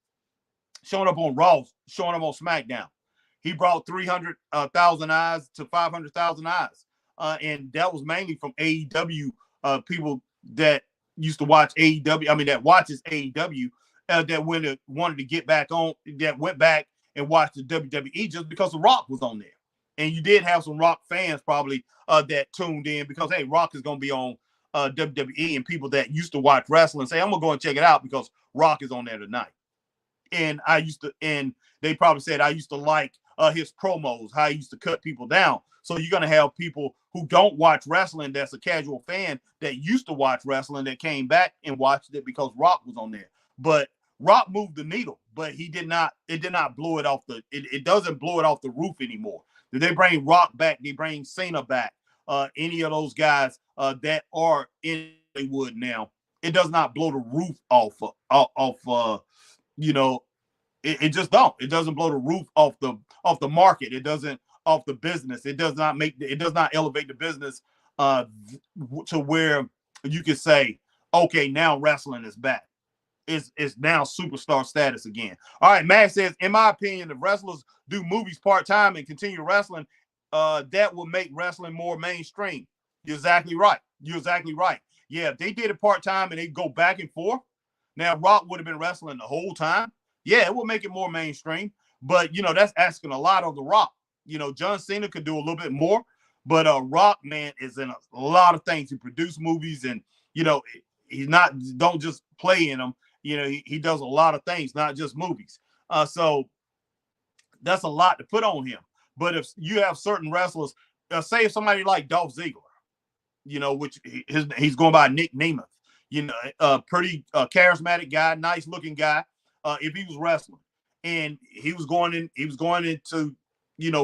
Raw, showing up on SmackDown. He brought 300,000 eyes to 500,000 eyes, and that was mainly from AEW people that used to watch AEW. I mean, that watches AEW that wanted to get back on, that went back and watched the WWE just because The Rock was on there. And you did have some Rock fans probably that tuned in because, hey, Rock is going to be on WWE, and people that used to watch wrestling say, I'm going to go and check it out because Rock is on there tonight. And they probably said, I used to like his promos, how he used to cut people down. So you're going to have people who don't watch wrestling that's a casual fan that used to watch wrestling that came back and watched it because Rock was on there. But Rock moved the needle, but it did not blow it off it doesn't blow it off the roof anymore. They bring Rock back, they bring Cena back, any of those guys that are in Hollywood now, it does not blow the roof off it just don't. It doesn't blow the roof off the market. It doesn't off the business. It does not elevate the business to where you can say, okay, now wrestling is back. It's now superstar status again. All right, Max says, in my opinion, if wrestlers do movies part-time and continue wrestling, that will make wrestling more mainstream. You're exactly right. Yeah, if they did it part-time and they go back and forth, now Rock would have been wrestling the whole time. Yeah, it will make it more mainstream. But, that's asking a lot of The Rock. John Cena could do a little bit more. But Rock, man, is in a lot of things. He produces movies and, he's don't just play in them. He does a lot of things, not just movies. So that's a lot to put on him. But if you have certain wrestlers, say if somebody like Dolph Ziggler, which he's going by Nick Nemeth, pretty charismatic guy, nice looking guy, if he was wrestling and he was going into,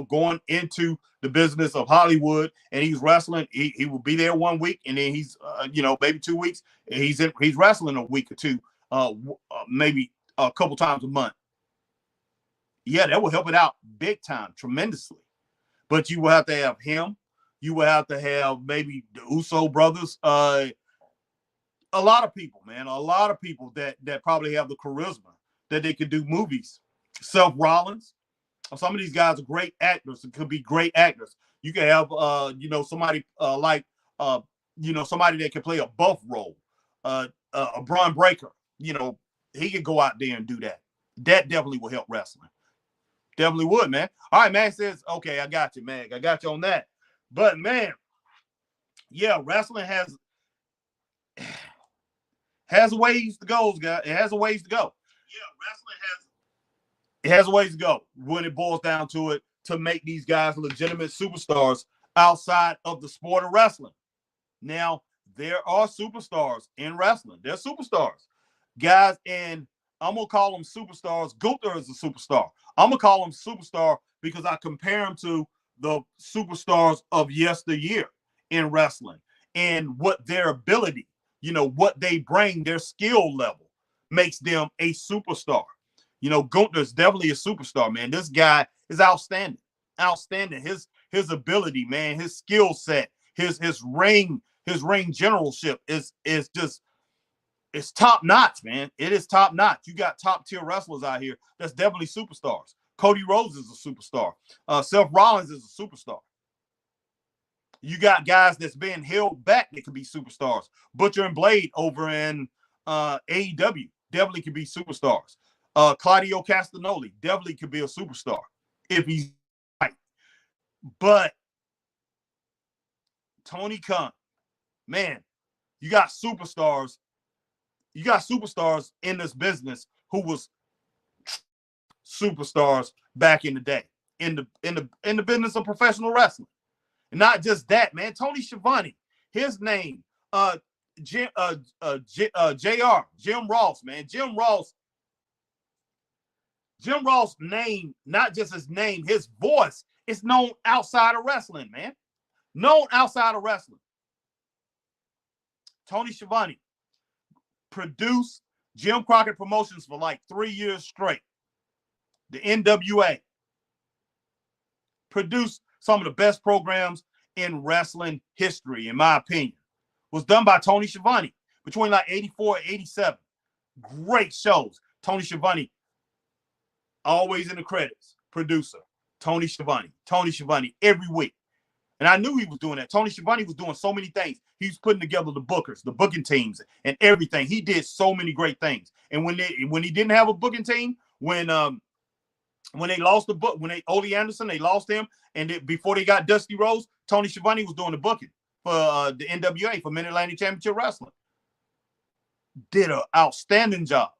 going into the business of Hollywood, and he's wrestling. He will be there 1 week, and then he's, maybe 2 weeks. And he's wrestling a week or two, maybe a couple times a month. Yeah, that will help it out big time, tremendously. But you will have to have him. You will have to have maybe the Uso brothers. A lot of people, man. A lot of people that probably have the charisma that they could do movies. Seth Rollins. Some of these guys are great actors. It could be great actors. You can have, somebody like, somebody that can play a buff role. A Braun Breaker. He could go out there and do that. That definitely will help wrestling. Definitely would, man. All right, man says, okay, I got you, man. I got you on that. But, man, yeah, wrestling has ways to go, guys. It has a ways to go. Yeah, wrestling has a ways to go when it boils down to it, to make these guys legitimate superstars outside of the sport of wrestling. Now, there are superstars in wrestling. They're superstars. Guys, and I'm going to call them superstars. Gunther is a superstar. I'm going to call him superstar because I compare him to the superstars of yesteryear in wrestling, and what their ability, what they bring, their skill level makes them a superstar. Gunther is definitely a superstar, man. This guy is outstanding. Outstanding. His ability, man, his skill set, his ring generalship is just, it's top notch, man. It is top notch. You got top tier wrestlers out here that's definitely superstars. Cody Rhodes is a superstar. Seth Rollins is a superstar. You got guys that's being held back that could be superstars. Butcher and Blade over in AEW definitely could be superstars. Claudio Castagnoli definitely could be a superstar if he's right. But Tony Khan, man, you got superstars. You got superstars in this business who was superstars back in the day in the business of professional wrestling. And not just that, man. Tony Schiavone, his name, Jim Ross, man. Jim Ross' name, not just his name, his voice is known outside of wrestling, man. Known outside of wrestling. Tony Schiavone produced Jim Crockett Promotions for like 3 years straight. The NWA. Produced some of the best programs in wrestling history, in my opinion. Was done by Tony Schiavone between like 84 and 87. Great shows. Tony Schiavone, always in the credits. Producer, Tony Schiavone, every week. And I knew he was doing that. Tony Schiavone was doing so many things. He was putting together the bookers, the booking teams, and everything. He did so many great things. And when he didn't have a booking team, when they lost the book, Ole Anderson, they lost him, and before they got Dusty Rhodes, Tony Schiavone was doing the booking for the NWA, for Mid-Atlantic Championship Wrestling. Did an outstanding job.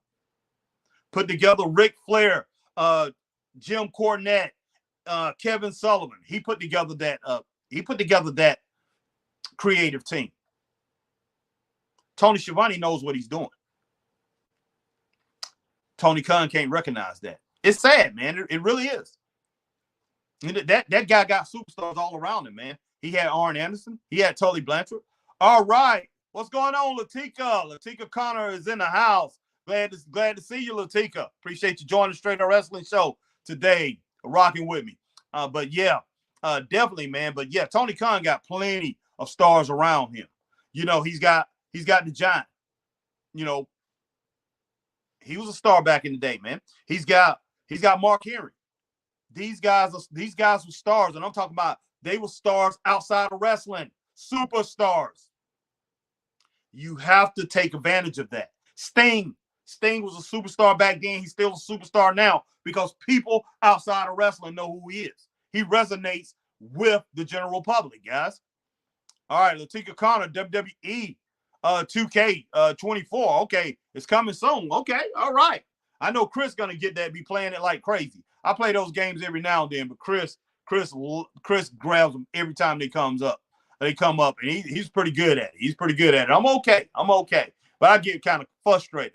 Put together Ric Flair, Jim Cornette, Kevin Sullivan. He put together that creative team. Tony Schiavone knows what he's doing. Tony Khan can't recognize that. It's sad, man. It really is. That guy got superstars all around him, man. He had Arn Anderson. He had Tully Blanchard. All right. What's going on, Latika? Latika Connor is in the house. Glad to see you, Latika. Appreciate you joining the Straight Up Wrestling Show today, rocking with me. But yeah, definitely, man. But yeah, Tony Khan got plenty of stars around him. He's got the Giant. He was a star back in the day, man. He's got Mark Henry. These guys were stars, and I'm talking about they were stars outside of wrestling, superstars. You have to take advantage of that. Sting was a superstar back then. He's still a superstar now because people outside of wrestling know who he is. He resonates with the general public, guys. All right, Latika Connor, WWE 2K24. Okay, it's coming soon. Okay, all right. I know Chris gonna get that, be playing it like crazy. I play those games every now and then, but Chris grabs them every time they come up, and he's pretty good at it. I'm okay, but I get kind of frustrated.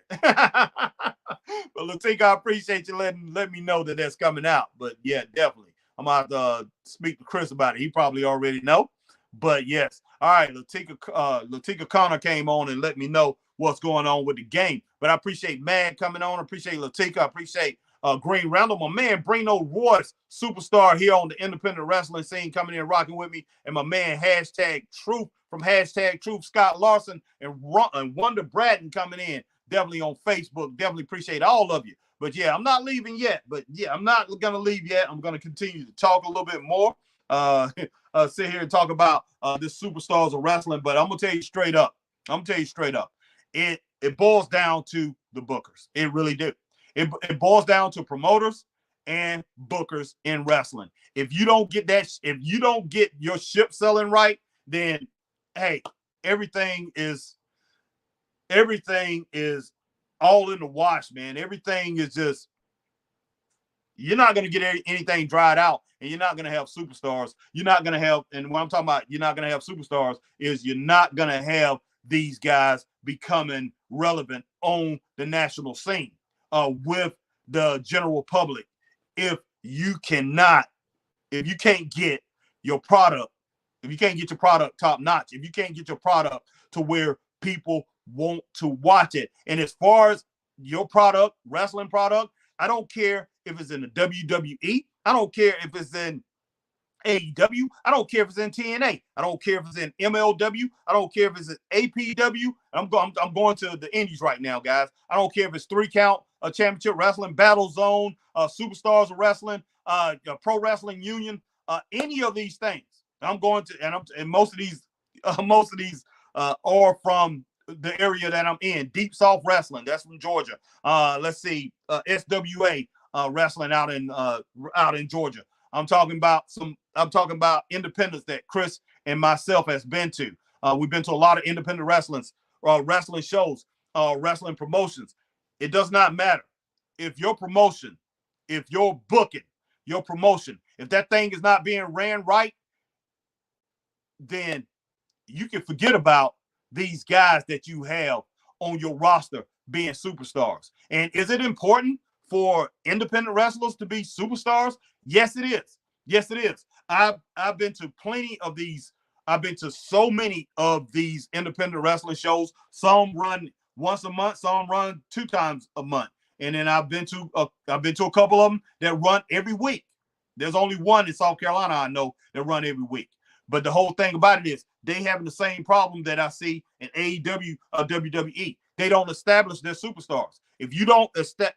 But Latika, I appreciate you letting me know that that's coming out. But yeah, definitely. I'm about to speak to Chris about it. He probably already know. But yes. All right, Latika Connor came on and let me know what's going on with the game. But I appreciate Mad coming on. I appreciate Latika. I appreciate Green Randall. My man Brino Royce, superstar here on the independent wrestling scene, coming in rocking with me. And my man hashtag Truth from hashtag Truth, Scott Larson, and Wonder Bratton coming in. Definitely on Facebook. Definitely appreciate all of you. But yeah, I'm not leaving yet. But yeah, I'm not going to leave yet. I'm going to continue to talk a little bit more. Sit here and talk about this superstars of wrestling. But I'm going to tell you straight up. It boils down to the bookers. It really do. It boils down to promoters and bookers in wrestling. If you don't get your ship selling right, then hey, everything is all in the wash, man. Everything is just, you're not going to get anything dried out, and you're not going to have superstars. You're not going to have, and what I'm talking about, you're not going to have superstars, is you're not going to have these guys becoming relevant on the national scene with the general public. If you can't get your product, top notch, if you can't get your product to where people want to watch it. And as far as your product, wrestling product, I don't care if it's in the WWE. I don't care if it's in AEW. I don't care if it's in TNA. I don't care if it's in MLW. I don't care if it's in APW. I'm going to the indies right now, guys. I don't care if it's 3 count, championship wrestling, Battle Zone, Superstars of Wrestling, Pro Wrestling Union, any of these things. I'm going to, and most of these are from the area that I'm in. Deep South Wrestling, that's from Georgia. Let's see, SWA wrestling out in Georgia. I'm talking about independents that Chris and myself has been to. We've been to a lot of independent wrestling shows, wrestling promotions. It does not matter if your promotion, if you're booking your promotion, if that thing is not being ran right, then you can forget about these guys that you have on your roster being superstars. And is it important for independent wrestlers to be superstars? Yes, it is. Yes, it is. I've been to plenty of these. I've been to so many of these independent wrestling shows. Some run once a month, some run 2 times a month. And then I've been to a couple of them that run every week. There's only one in South Carolina I know that run every week. But the whole thing about it is they having the same problem that I see in AEW or WWE. They don't establish their superstars. If you don't,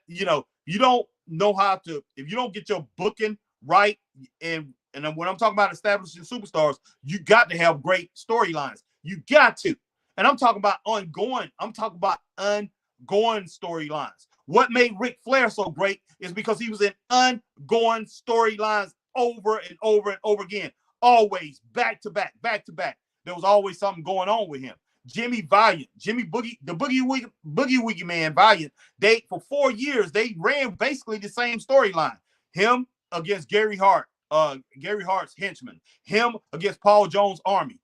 you don't know how to, if you don't get your booking right, and when I'm talking about establishing superstars, you got to have great storylines. You got to. And I'm talking about ongoing. I'm talking about ongoing storylines. What made Ric Flair so great is because he was in ongoing storylines over and over and over again. Always back to back. There was always something going on with him. Jimmy Valiant, the Boogie Woogie Man Valiant, for 4 years, they ran basically the same storyline. Him against Gary Hart, Gary Hart's henchman. Him against Paul Jones' army.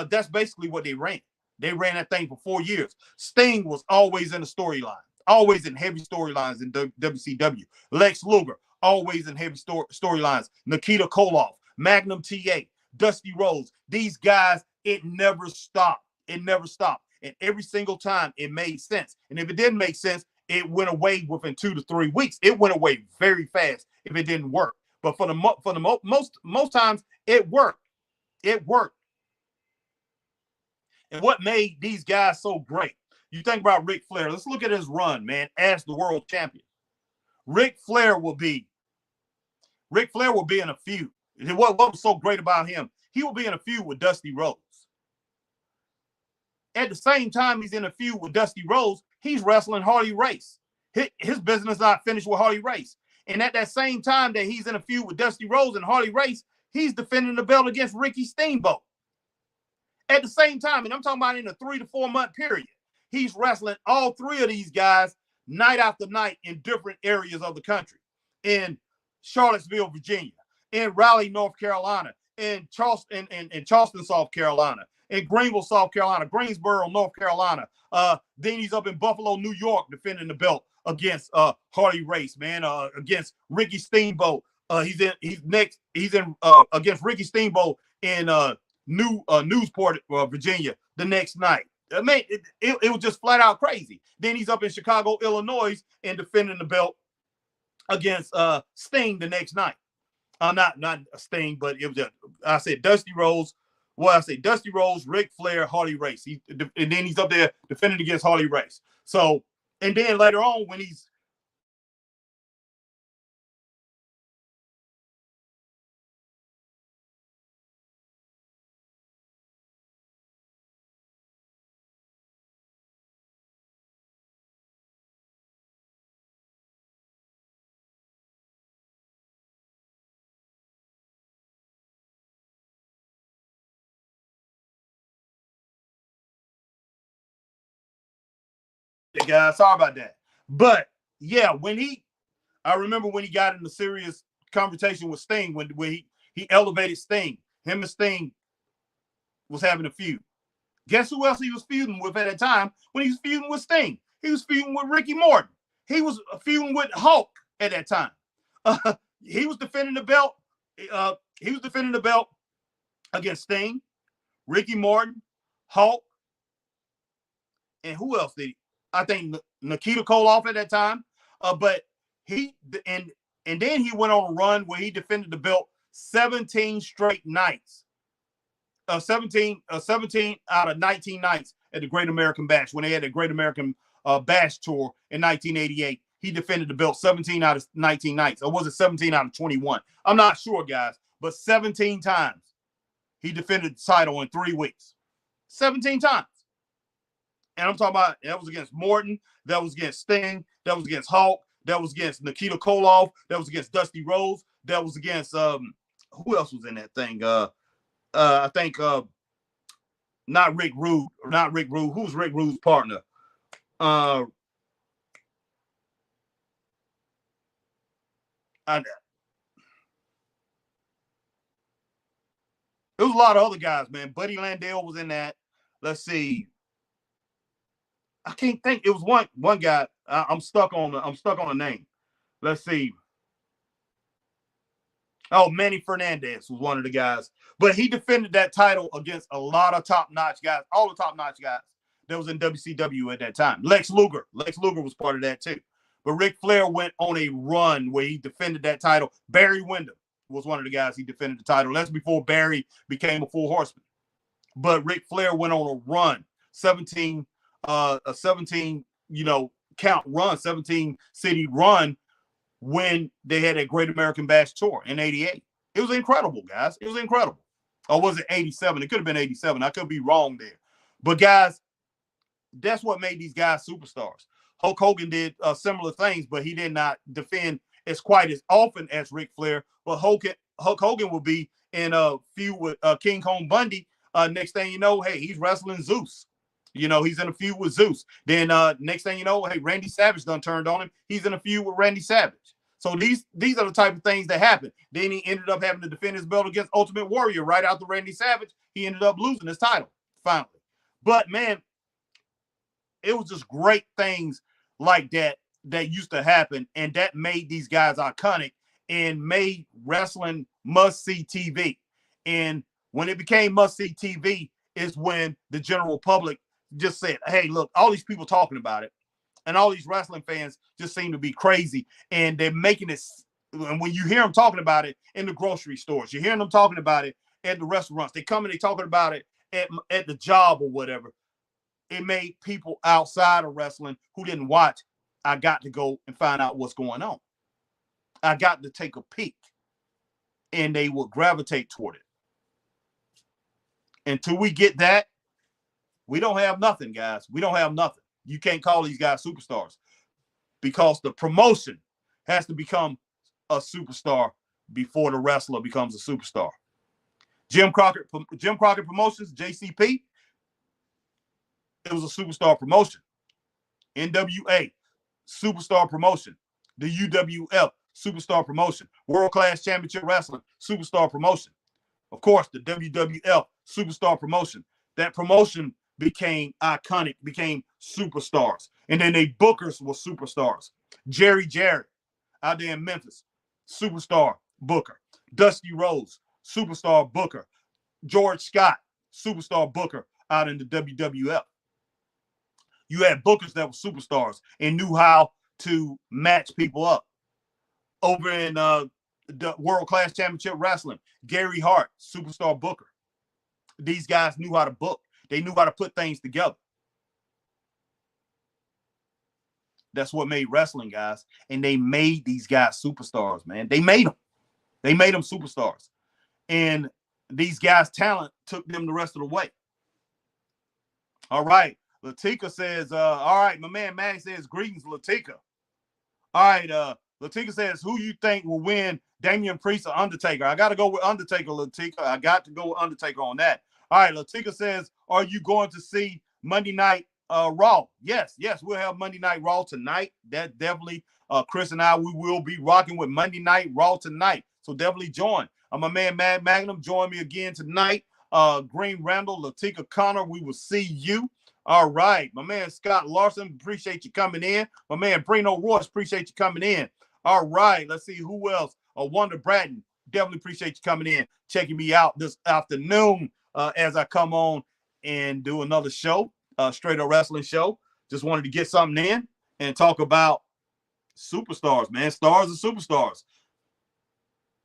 That's basically what they ran. They ran that thing for 4 years. Sting was always in the storyline, always in heavy storylines in WCW. Lex Luger, always in heavy storylines. Nikita Koloff, Magnum TA, Dusty Rhodes. These guys, it never stopped. It never stopped. And every single time it made sense. And if it didn't make sense, it went away within 2 to 3 weeks. It went away very fast if it didn't work. But for the most times, it worked. It worked. And what made these guys so great? You think about Ric Flair. Let's look at his run, man, as the world champion. Ric Flair will be in a feud. What was so great about him? He will be in a feud with Dusty Rhodes. At the same time he's in a feud with Dusty Rhodes, he's wrestling Harley Race. His business not finished with Harley Race. And at that same time that he's in a feud with Dusty Rhodes and Harley Race, he's defending the belt against Ricky Steamboat. At the same time, and I'm talking about in a 3 to 4 month period, he's wrestling all 3 of these guys night after night in different areas of the country. In Charlottesville, Virginia, in Raleigh, North Carolina, in Charleston, South Carolina, in Greenville, South Carolina, Greensboro, North Carolina. Then he's up in Buffalo, New York, defending the belt against Harley Race, man, against Ricky Steamboat. He's in against Ricky Steamboat in Newport, Virginia the next night. I mean, it was just flat out crazy. Then he's up in Chicago, Illinois, and defending the belt against Sting the next night. Not Sting, but it was I said Dusty Rhodes. Well, I say Dusty Rhodes, Ric Flair, Harley Race. And then he's up there defending against Harley Race. So, and then later on when he's guys, sorry about that. But yeah, I remember when he got in the serious conversation with Sting when he elevated Sting. Him and Sting was having a feud. Guess who else he was feuding with at that time when he was feuding with Sting? He was feuding with Ricky Morton. He was feuding with Hulk at that time. He was defending the belt. He was defending the belt against Sting, Ricky Morton, Hulk, and who else did he? I think Nikita Koloff at that time. But he and then he went on a run where he defended the belt 17 straight nights. 17 out of 19 nights at the Great American Bash when they had the Great American Bash tour in 1988. He defended the belt 17 out of 19 nights. Or was it 17 out of 21? I'm not sure, guys. But 17 times he defended the title in 3 weeks. 17 times. And I'm talking about that was against Morton, that was against Sting, that was against Hulk, that was against Nikita Koloff, that was against Dusty Rhodes, that was against who else was in that thing? I think not Rick Rude. Who's Rick Rude's partner? It was a lot of other guys, man. Buddy Landell was in that. Let's see. I can't think. It was one guy. I'm stuck on the name. Let's see. Oh, Manny Fernandez was one of the guys. But he defended that title against a lot of top-notch guys, all the top-notch guys that was in WCW at that time. Lex Luger was part of that too. But Ric Flair went on a run where he defended that title. Barry Windham was one of the guys he defended the title. That's before Barry became a full horseman. But Ric Flair went on a run, 17 count run, 17 city run when they had a Great American Bash tour in 88. It was incredible, guys. It was incredible. Or was it 87? It could have been 87. I could be wrong there. But guys, that's what made these guys superstars. Hulk Hogan did similar things, but he did not defend as quite as often as Ric Flair. But Hulk Hogan will be in a feud with King Kong Bundy. Next thing you know, hey, he's wrestling Zeus. You know, he's in a feud with Zeus. Then next thing you know, hey, Randy Savage done turned on him. He's in a feud with Randy Savage. So these are the type of things that happen. Then he ended up having to defend his belt against Ultimate Warrior right after Randy Savage. He ended up losing his title finally. But man, it was just great things like that used to happen, and that made these guys iconic and made wrestling must-see TV. And when it became must-see TV is when the general public just said, hey, look, all these people talking about it, and all these wrestling fans just seem to be crazy, and they're making it. And when you hear them talking about it in the grocery stores, you're hearing them talking about it at the restaurants, they come and they talking about it at the job or whatever. It made people outside of wrestling who didn't watch, I got to go and find out what's going on. I got to take a peek. And they will gravitate toward it. Until we get that, we don't have nothing, guys. We don't have nothing. You can't call these guys superstars because the promotion has to become a superstar before the wrestler becomes a superstar. Jim Crockett Promotions, JCP, it was a superstar promotion. NWA, superstar promotion. The UWF, superstar promotion. World Class Championship Wrestling, superstar promotion. Of course, the WWF, superstar promotion. That promotion became iconic, became superstars. And then they bookers were superstars. Jerry Jarrett out there in Memphis, superstar booker. Dusty Rhodes, superstar booker. George Scott, superstar booker out in the WWF. You had bookers that were superstars and knew how to match people up. Over in the World Class Championship Wrestling, Gary Hart, superstar booker. These guys knew how to book. They knew how to put things together. That's what made wrestling, guys. And they made these guys superstars, man. They made them. They made them superstars. And these guys' talent took them the rest of the way. All right. Latika says, all right, my man Manny says, greetings, Latika. All right, Latika says, who you think will win, Damian Priest or Undertaker? I got to go with Undertaker, Latika. I got to go with Undertaker on that. All right, Latika says, are you going to see Monday Night Raw? Yes, we'll have Monday Night Raw tonight. That definitely, Chris and I, we will be rocking with Monday Night Raw tonight. So definitely join. My man Mad Magnum, join me again tonight. Green Randall, Latika Connor, we will see you. All right, my man Scott Larson, appreciate you coming in. My man Brino Royce, appreciate you coming in. All right, let's see who else. Wonder Bratton, definitely appreciate you coming in, checking me out this afternoon as I come on and do another show, Straight Up Wrestling show. Just wanted to get something in and talk about superstars, man. Stars and superstars.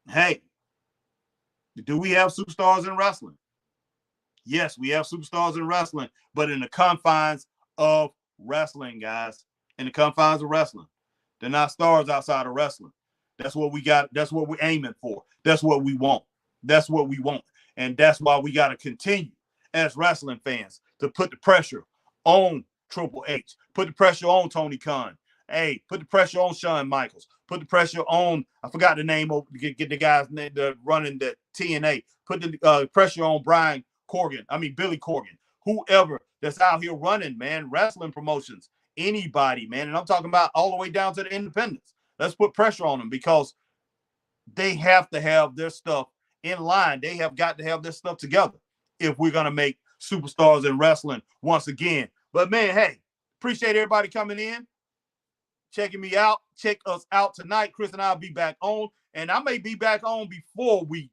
Hey, do we have superstars in wrestling? Yes, we have superstars in wrestling, but in the confines of wrestling, guys. In the confines of wrestling. They're not stars outside of wrestling. That's what we got. That's what we're aiming for. That's what we want. That's what we want. And that's why we got to continue as wrestling fans to put the pressure on Triple H, put the pressure on Tony Khan. Hey, put the pressure on Shawn Michaels. Put the pressure on, I forgot the name of, get the guys running the TNA. Put the pressure on Billy Corgan, whoever that's out here running, man, wrestling promotions, anybody, man. And I'm talking about all the way down to the independents. Let's put pressure on them because they have to have their stuff in line. They have got to have their stuff together if we're going to make superstars in wrestling once again. But, man, hey, appreciate everybody coming in, checking me out. Check us out tonight. Chris and I will be back on, and I may be back on before we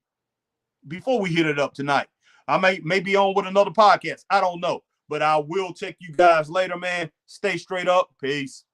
hit it up tonight. I may be on with another podcast. I don't know, but I will check you guys later, man. Stay straight up. Peace.